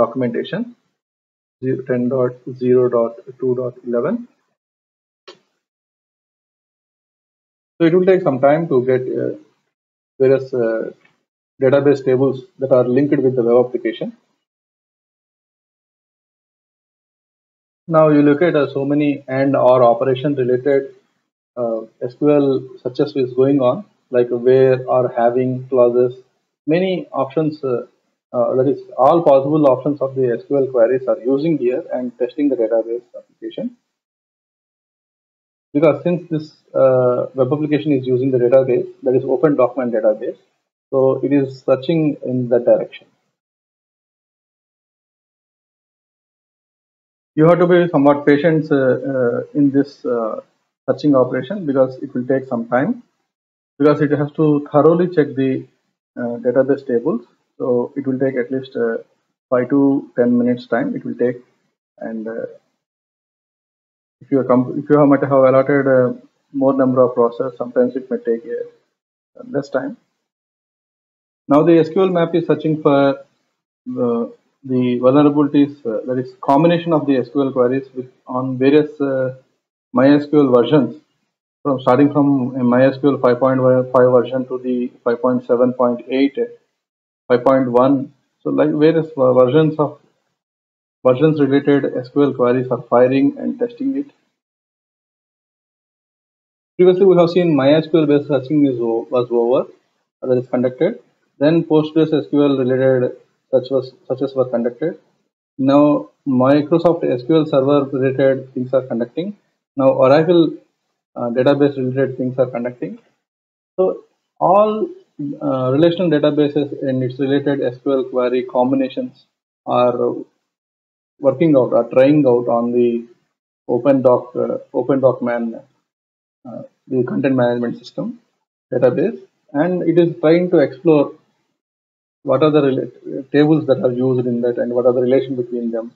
documentation 10.0.2.11. So it will take some time to get various database tables that are linked with the web application. Now you look at so many and or operation related SQL success is going on, like where or having clauses, many options, that is all possible options of the SQL queries are using here and testing the database application. Because since this web application is using the database, that is open document database, so it is searching in that direction. You have to be somewhat patient in this searching operation because it will take some time, because it has to thoroughly check the database tables. So it will take at least 5 to 10 minutes time it will take, and if you might have allotted more number of process, sometimes it may take less time. Now the SQL map is searching for the vulnerabilities, that is combination of the SQL queries on various MySQL versions, from starting from MySQL 5.5 version to the 5.7.8, 5.1. So like various versions related SQL queries are firing and testing it. Previously, we have seen MySQL based searching was over, that is conducted. Then PostgreSQL related searches were conducted. Now Microsoft SQL Server related things are conducting. Now Oracle database related things are conducting. So all relational databases and its related SQL query combinations are working out, are trying out on the OpenDocman, the content management system database, and it is trying to explore what are the tables that are used in that and what are the relation between them.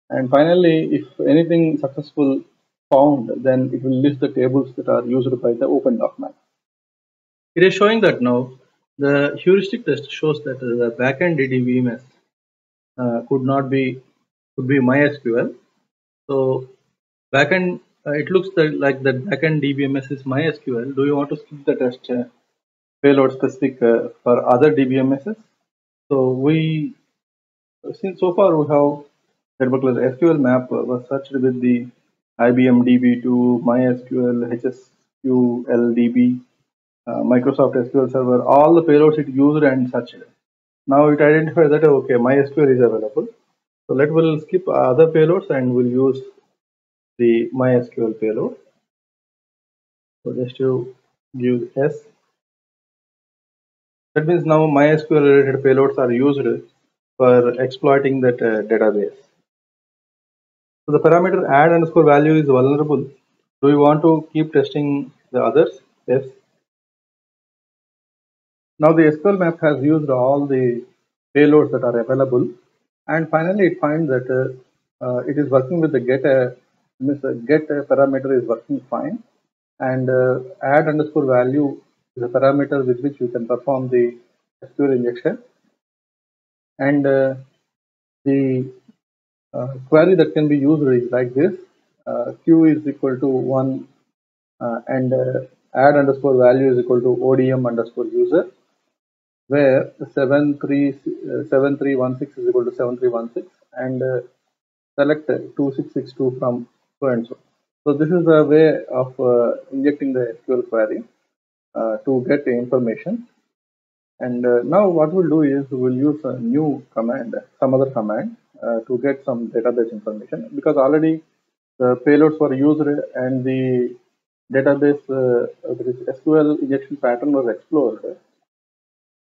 And finally, if anything successful found, then it will list the tables that are used by the OpenDocman. It is showing that now the heuristic test shows that the backend DBMS could be MySQL. So backend, it looks like that backend DBMS is MySQL. Do you want to skip the test payload specific for other DBMSs? So we, since so far we have that particular SQL map was searched with the IBM DB2, MySQL, HSQLDB, Microsoft SQL Server, all the payloads it used and searched. Now it identifies that okay, MySQL is available. So we'll skip other payloads and we'll use the MySQL payload. So just to give S. That means now MySQL related payloads are used for exploiting that database. So the parameter add underscore value is vulnerable. Do you want to keep testing the others? Yes. Now the SQL map has used all the payloads that are available, and finally it finds that it is working with the get parameter is working fine, and add underscore value is a parameter with which you can perform the SQL injection, and the query that can be used is like this: q is equal to 1 and add underscore value is equal to ODM underscore user, where 7316 is equal to 7316 and select 2662 from so and so. So this is a way of injecting the SQL query to get the information. And now what we'll do is we'll use a new command, some other command to get some database information, because already the payloads were used and the database SQL injection pattern was explored.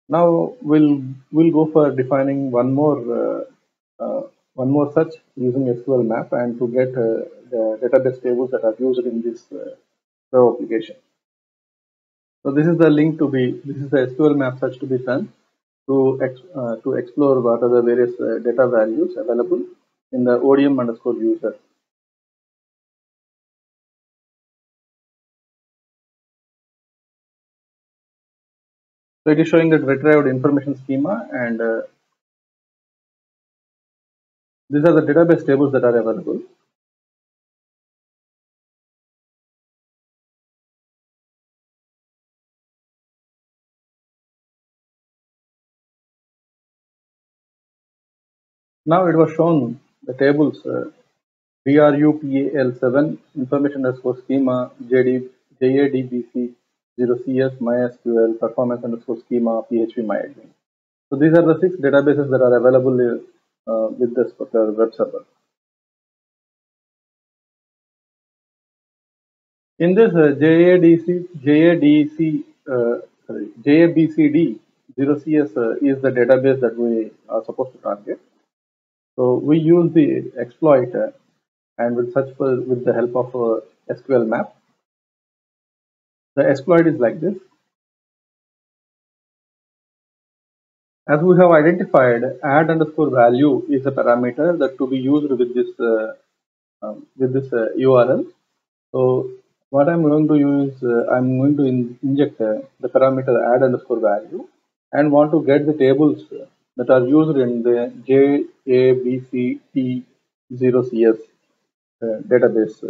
Now we'll go for defining one more such using SQL map and to get the database tables that are used in this web application. So this is the link to be, this is the SQL map search to be done to explore what are the various data values available in the ODM underscore user. So it is showing that retrieved information schema, and these are the database tables that are available. Now it was shown the tables DRUPAL7 information underscore schema JADBC 0CS MySQL performance underscore schema PHP MyAdmin. So these are the 6 databases that are available with this particular web server. In this JABCD 0CS is the database that we are supposed to target. So we use the exploit and will search for with the help of SQL map. The exploit is like this. As we have identified, add underscore value is a parameter that to be used with this URL. So what I'm going to use, I'm going to inject the parameter add underscore value and want to get the tables that are used in the JABCT0CS database.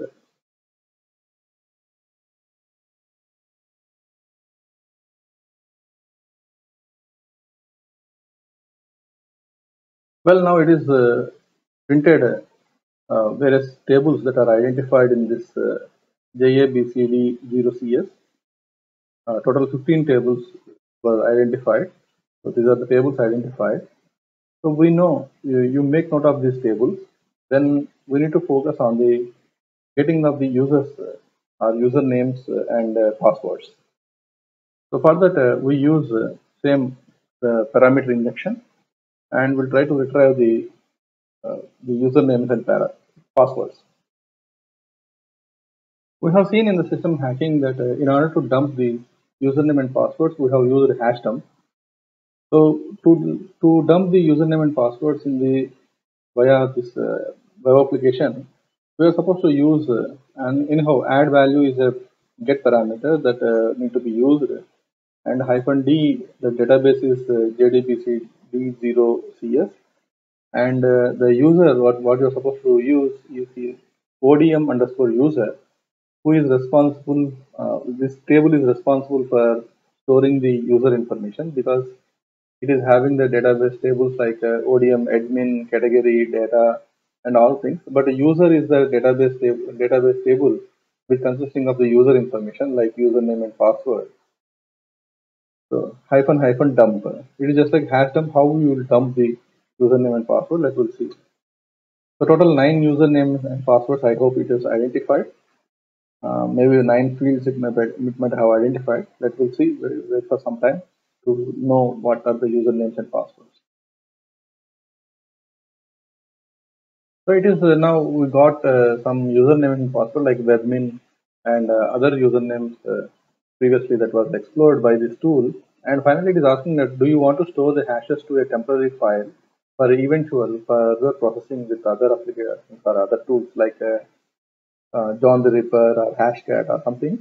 Well, now it is printed various tables that are identified in this JABCD0CS. Total 15 tables were identified. So these are the tables identified. So we know you make note of these tables. Then we need to focus on the getting of the users or usernames and passwords. So for that we use same parameter injection and we'll try to retrieve the usernames and passwords. We have seen in the system hacking that in order to dump the username and passwords, we have used hash dump. So to dump the username and passwords in the via this web application, we are supposed to use and anyhow add value is a get parameter that need to be used, and -d the database is JDBC D0CS, and the user what you're supposed to use is the ODM underscore user, who is responsible. This table is responsible for storing the user information because it is having the database tables like ODM, admin, category, data, and all things. But the user is the database table which consisting of the user information like username and password. So hyphen dump. It is just like hash dump. How you will dump the username and password? Let us see. So total 9 usernames and passwords. I hope it is identified. Maybe 9 fields it might have identified. Let us see. Wait for some time to know what are the usernames and passwords. So it is now we got some username and password like webmin and other usernames previously that was explored by this tool. And finally, it is asking that do you want to store the hashes to a temporary file for eventual further processing with other applications or other tools like John the Ripper or Hashcat or something.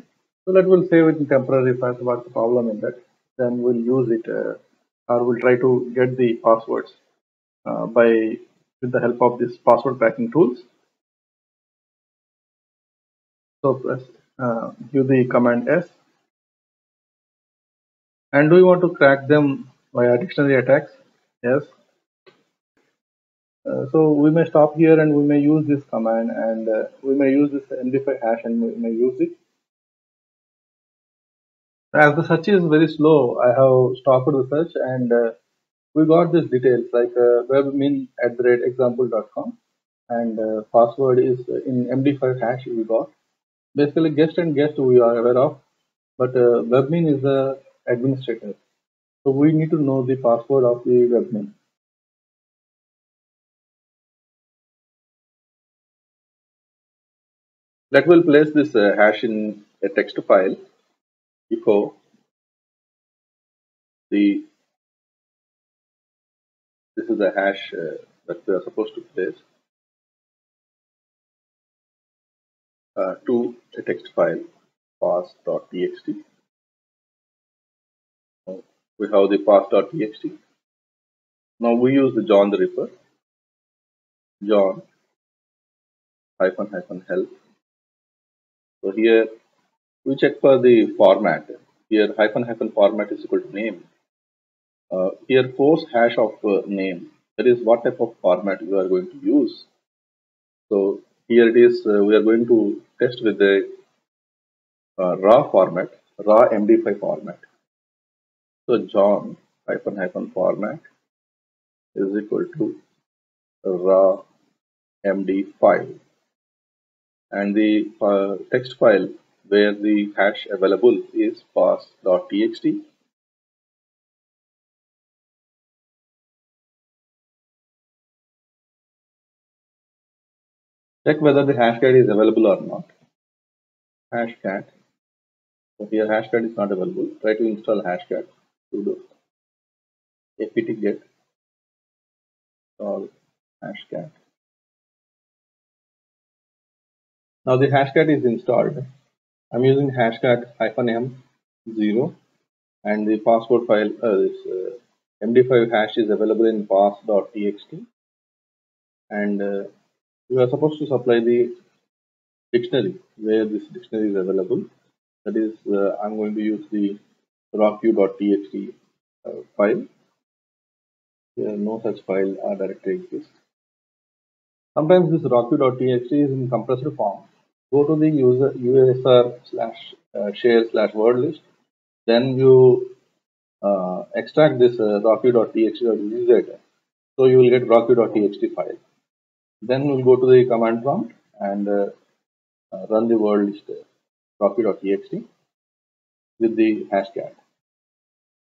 So that will save it in temporary file. What's the problem in that? Then we'll use it or we'll try to get the passwords by with the help of this password cracking tools. So press give the command S. And do you want to crack them via dictionary attacks? Yes. So we may stop here and we may use this command and we may use this MD5 hash and we may use it. As the search is very slow, I have stopped the search and we got these details like webmin@example.com and password is in MD5 hash we got. Basically guest and guest we are aware of, but webmin is the administrator. So we need to know the password of the webmin. Let will place this hash in a text file. Echo the this is the hash that we are supposed to place to a text file pass.txt. We have the pass.txt. Now we use the John the Ripper. John -help. So here we check for the format. Here -format is equal to name. Here post hash of name. That is what type of format you are going to use. So here it is, we are going to test with the raw format, raw MD5 format. So John hyphen format is equal to raw MD5, and the text file where the hash available is pass.txt. Check whether the hashcat is available or not. Hashcat. So here hashcat is not available. Try to install hashcat. Sudo apt get install hashcat. Now the hashcat is installed. I'm using hashcat -m0, and the password file this MD5 hash is available in pass.txt, and you are supposed to supply the dictionary where this dictionary is available. That is, I'm going to use the rocku.txt file. Here no such file or directory exists. Sometimes this rocku.txt is in compressed form. Go to the user usr/share/word list. Then you extract this rocku.txt.gz. So you will get rocku.txt file. Then we'll go to the command prompt and run the word list rocku.txt with the hashcat.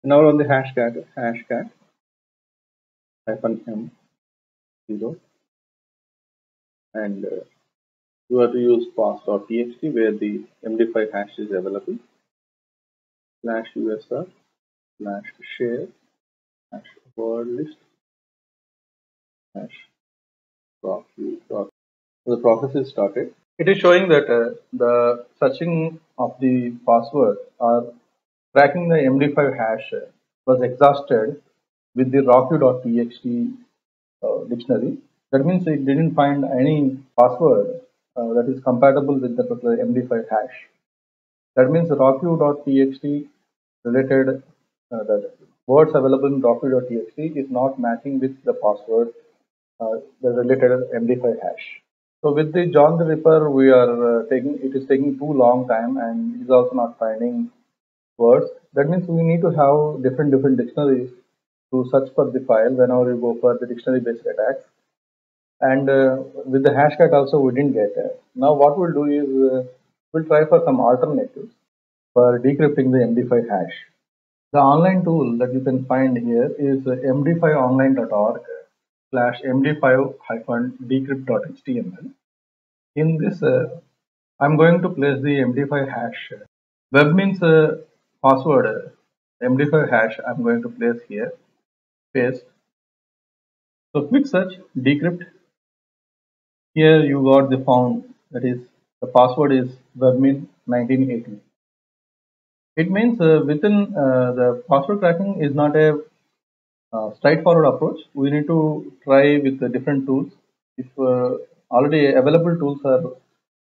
Now run the hashcat -m0, and you have to use pass.txt where the MD5 hash is available, /usr/share/word list /rocku. The process is started. It is showing that the searching of the password or cracking the MD5 hash was exhausted with the rocku.txt dictionary. That means it didn't find any password that is compatible with the particular MD5 hash. That means rocku.txt related the words available in rocku.txt is not matching with the password, the related MD5 hash. So with the John the Ripper, we are it is taking too long time, and it is also not finding words. That means we need to have different dictionaries to search for the file whenever you go for the dictionary based attacks. And with the hashcat also we didn't get it. Now what we'll do is we'll try for some alternatives for decrypting the MD5 hash. The online tool that you can find here is md5online.org/md5-decrypt.html. In this, I'm going to place the MD5 hash. Web means password MD5 hash. I'm going to place here. Paste. So quick search decrypt. Here you got the found, that is the password is webmin 1980. It means within the password cracking is not a straightforward approach. We need to try with the different tools. If already available tools are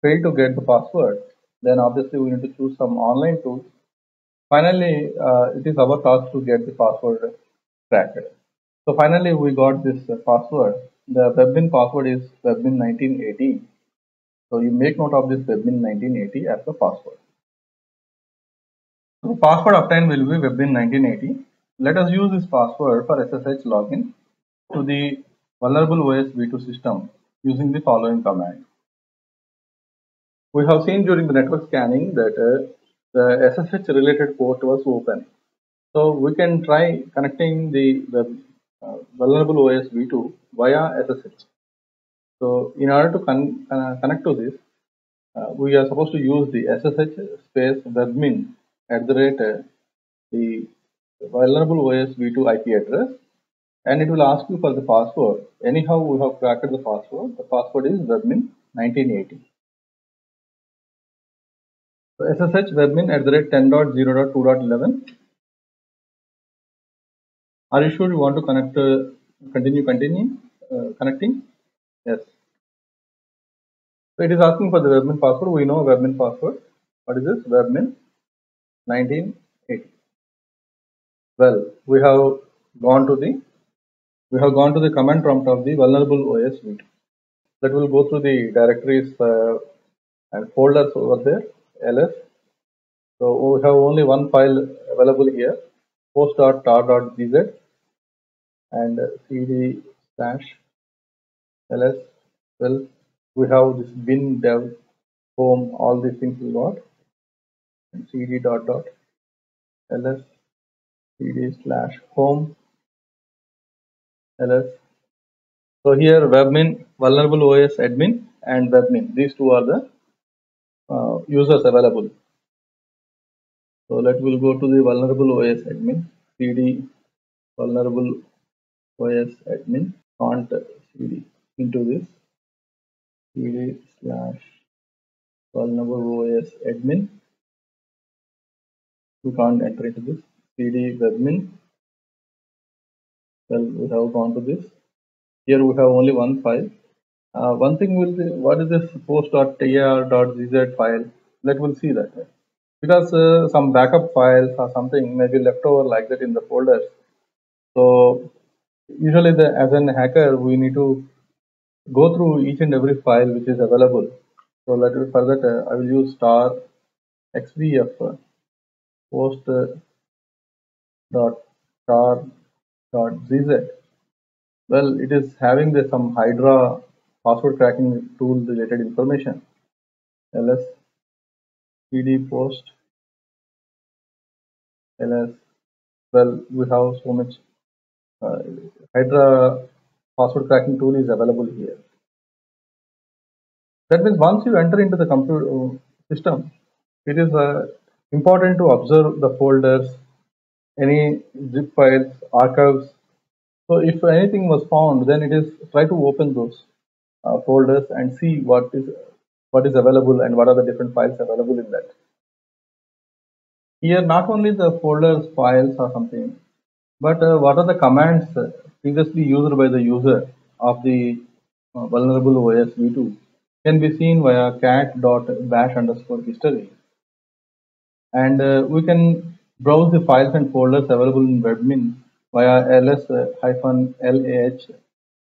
failed to get the password, then obviously we need to choose some online tools. Finally, it is our task to get the password cracked. So finally, we got this password. The webmin password is webmin 1980. So you make note of this webmin 1980 as the password. So the password obtained will be webmin 1980. Let us use this password for SSH login to the vulnerable OS v2 system using the following command. We have seen during the network scanning that the SSH related port was open. So we can try connecting the vulnerable OS v2 via SSH. So in order to connect to this, we are supposed to use the SSH space webmin at the rate the vulnerable OS v2 IP address, and it will ask you for the password. Anyhow, we have cracked the password. The password is webmin 1980. So SSH webmin at the rate 10.0.2.11. Are you sure you want to connect? Continue connecting? Yes. So it is asking for the webmin password. We know webmin password. What is this? Webmin 1980. Well, we have gone to the we have gone to the command prompt of the vulnerable OS v2. That will go through the directories and folders over there, ls. So we have only one file available here, post.tar.gz and cd slash ls. Well, we have this bin dev home, all these things we got, and cd dot dot ls cd slash home ls. So here webmin, vulnerable OS admin and webmin, these two are the users available. So let will go to the vulnerable OS admin, cd vulnerable OS admin, can't cd into this cd slash vulnerable OS admin. We can't enter into this cd webmin. Well, we have gone to this. Here we have only one file. One thing will be, what is this post.tar.gz file? Let will see that, because some backup files or something may be left over like that in the folders. So usually, as an hacker, we need to go through each and every file which is available. So for that I will use star xvf post dot star dot gz. Well, it is having some Hydra password cracking tool related information. ls cd post ls. Well, we have so much Hydra password cracking tool is available here. That means once you enter into the computer system, it is important to observe the folders, any zip files, archives. So if anything was found, then it is try to open those folders and see what is available and what are the different files available in that. Here, not only the folders, files or something, but what are the commands previously used by the user of the vulnerable OS v2 can be seen via cat.bash_history, and we can browse the files and folders available in webmin via ls-lah.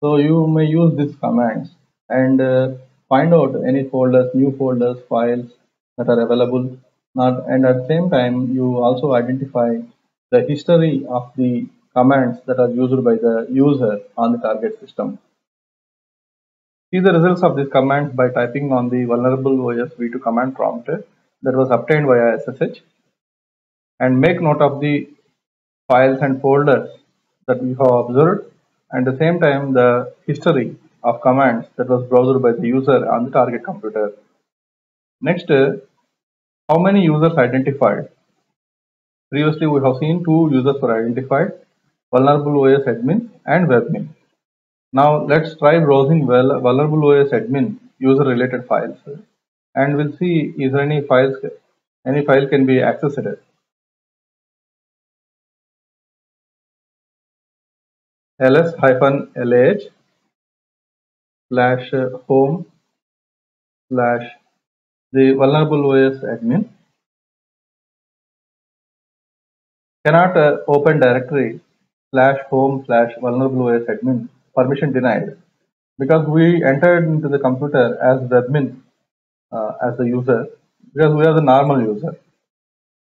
So you may use these commands and find out any folders, new folders, files that are available. And at the same time, you also identify the history of the commands that are used by the user on the target system. See the results of these commands by typing on the vulnerable OS v2 command prompt that was obtained via SSH, and make note of the files and folders that we have observed, and at the same time the history of commands that was browsed by the user on the target computer. Next, how many users identified? Previously we have seen 2 users were identified, vulnerable OS admin and webmin. Now let's try browsing vulnerable OS admin user related files, and we'll see is there any file can be accessed. ls-lah slash home slash the vulnerable OS admin. Cannot open directory slash home slash vulnerable OS admin, permission denied, because we entered into the computer as webmin as the user, because we are the normal user.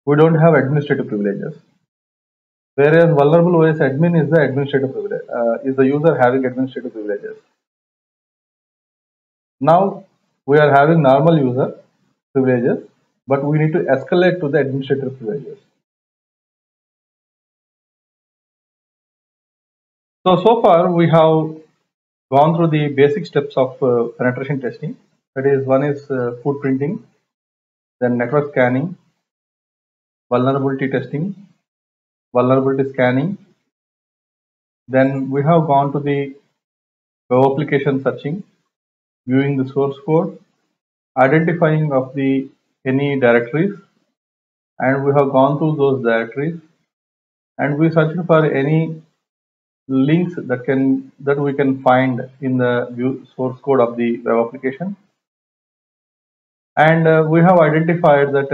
We don't have administrative privileges. Whereas vulnerable OS admin is the administrative privilege, is the user having administrative privileges. Now we are having normal user privileges, but we need to escalate to the administrative privileges. So far we have gone through the basic steps of penetration testing. That is, one is footprinting, then network scanning, vulnerability testing, vulnerability scanning. Then we have gone to the web application searching, viewing the source code, identifying of the any directories, and we have gone through those directories, and we searched for any links that we can find in the source code of the web application, and we have identified that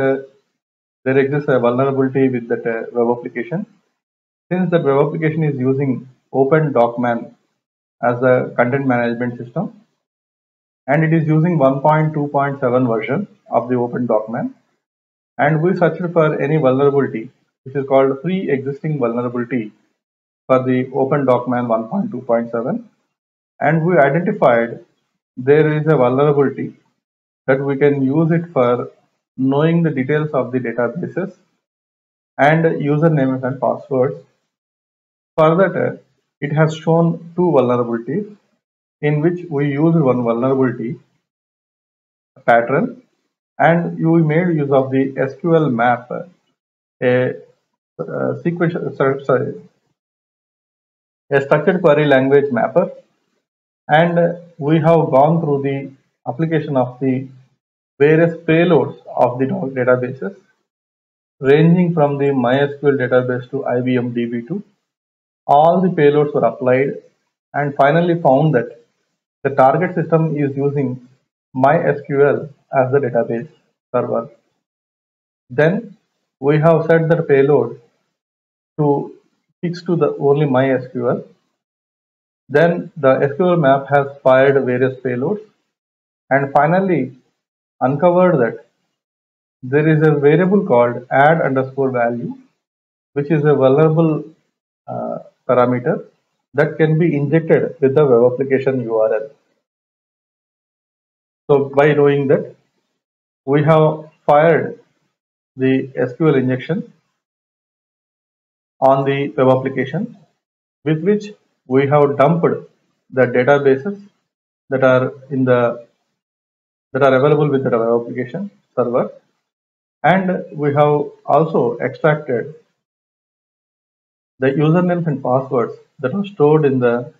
there exists a vulnerability with that web application. Since that web application is using OpenDocman as the content management system, and it is using 1.2.7 version of the OpenDocman. And we searched for any vulnerability, which is called pre-existing vulnerability for the OpenDocman 1.2.7, and we identified there is a vulnerability that we can use it for knowing the details of the databases and usernames and passwords. Further, it has shown two vulnerabilities in which we used one vulnerability pattern, and we made use of the SQL map, a a structured query language mapper, and we have gone through the application of the various payloads of the databases, ranging from the MySQL database to IBM DB2. All the payloads were applied and finally found that the target system is using MySQL as the database server. Then we have set the payload to fix to the only MySQL. Then the SQL map has fired various payloads and finally uncovered that there is a variable called add_value, which is a vulnerable parameter that can be injected with the web application URL. So by doing that, we have fired the SQL injection on the web application, with which we have dumped the databases that are available with the web application server, and we have also extracted the usernames and passwords that are stored in the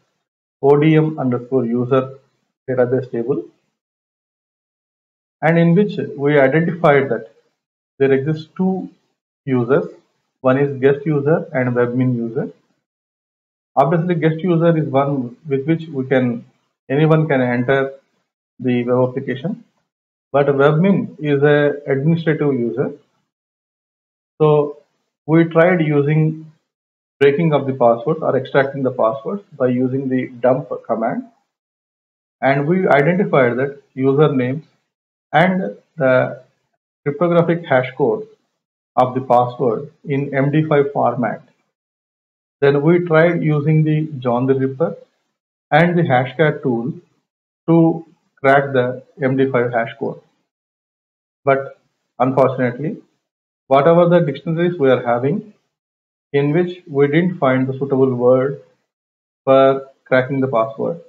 ODM_user database table, and in which we identified that there exist two users. One is guest user and webmin user. Obviously, guest user is one with which anyone can enter the web application, but webmin is a administrative user. So we tried using breaking of the passwords or extracting the passwords by using the dump command, and we identified that usernames and the cryptographic hash code of the password in MD5 format. Then we tried using the John the Ripper and the Hashcat tool to crack the MD5 hash code. But unfortunately, whatever the dictionaries we are having, in which we didn't find the suitable word for cracking the password.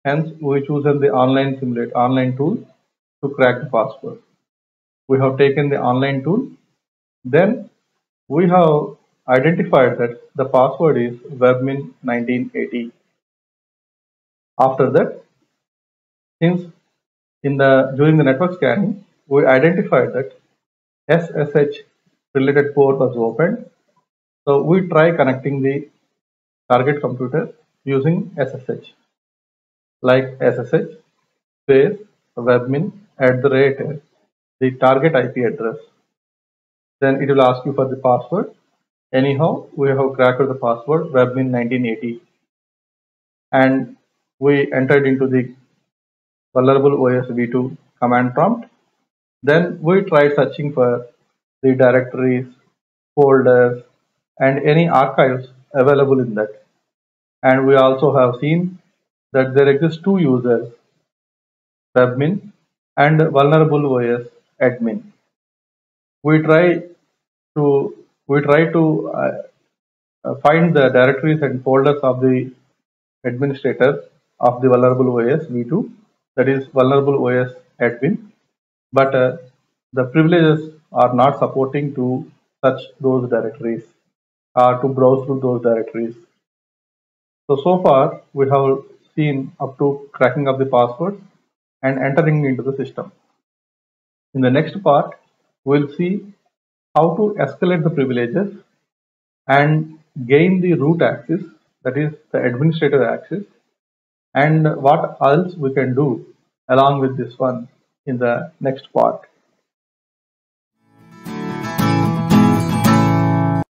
Hence, we chosen the online tool to crack the password. We have taken the online tool. Then we have identified that the password is webmin 1980. After that, since during the network scanning, we identified that SSH related port was opened. So we try connecting the target computer using SSH, like SSH space webmin @ the target IP address. Then it will ask you for the password. Anyhow, we have cracked the password webmin 1980, and we entered into the vulnerable OS v2 command prompt. Then we tried searching for the directories, folders, and any archives available in that. And we also have seen that there exist two users, webmin and vulnerable OS admin. We try to find the directories and folders of the administrator of the vulnerable OS v2, that is vulnerable OS admin, but the privileges are not supporting to touch those directories or to browse through those directories. So far we have seen up to cracking of the passwords and entering into the system. In the next part, we'll see how to escalate the privileges and gain the root access, that is the administrator access, and what else we can do along with this one in the next part.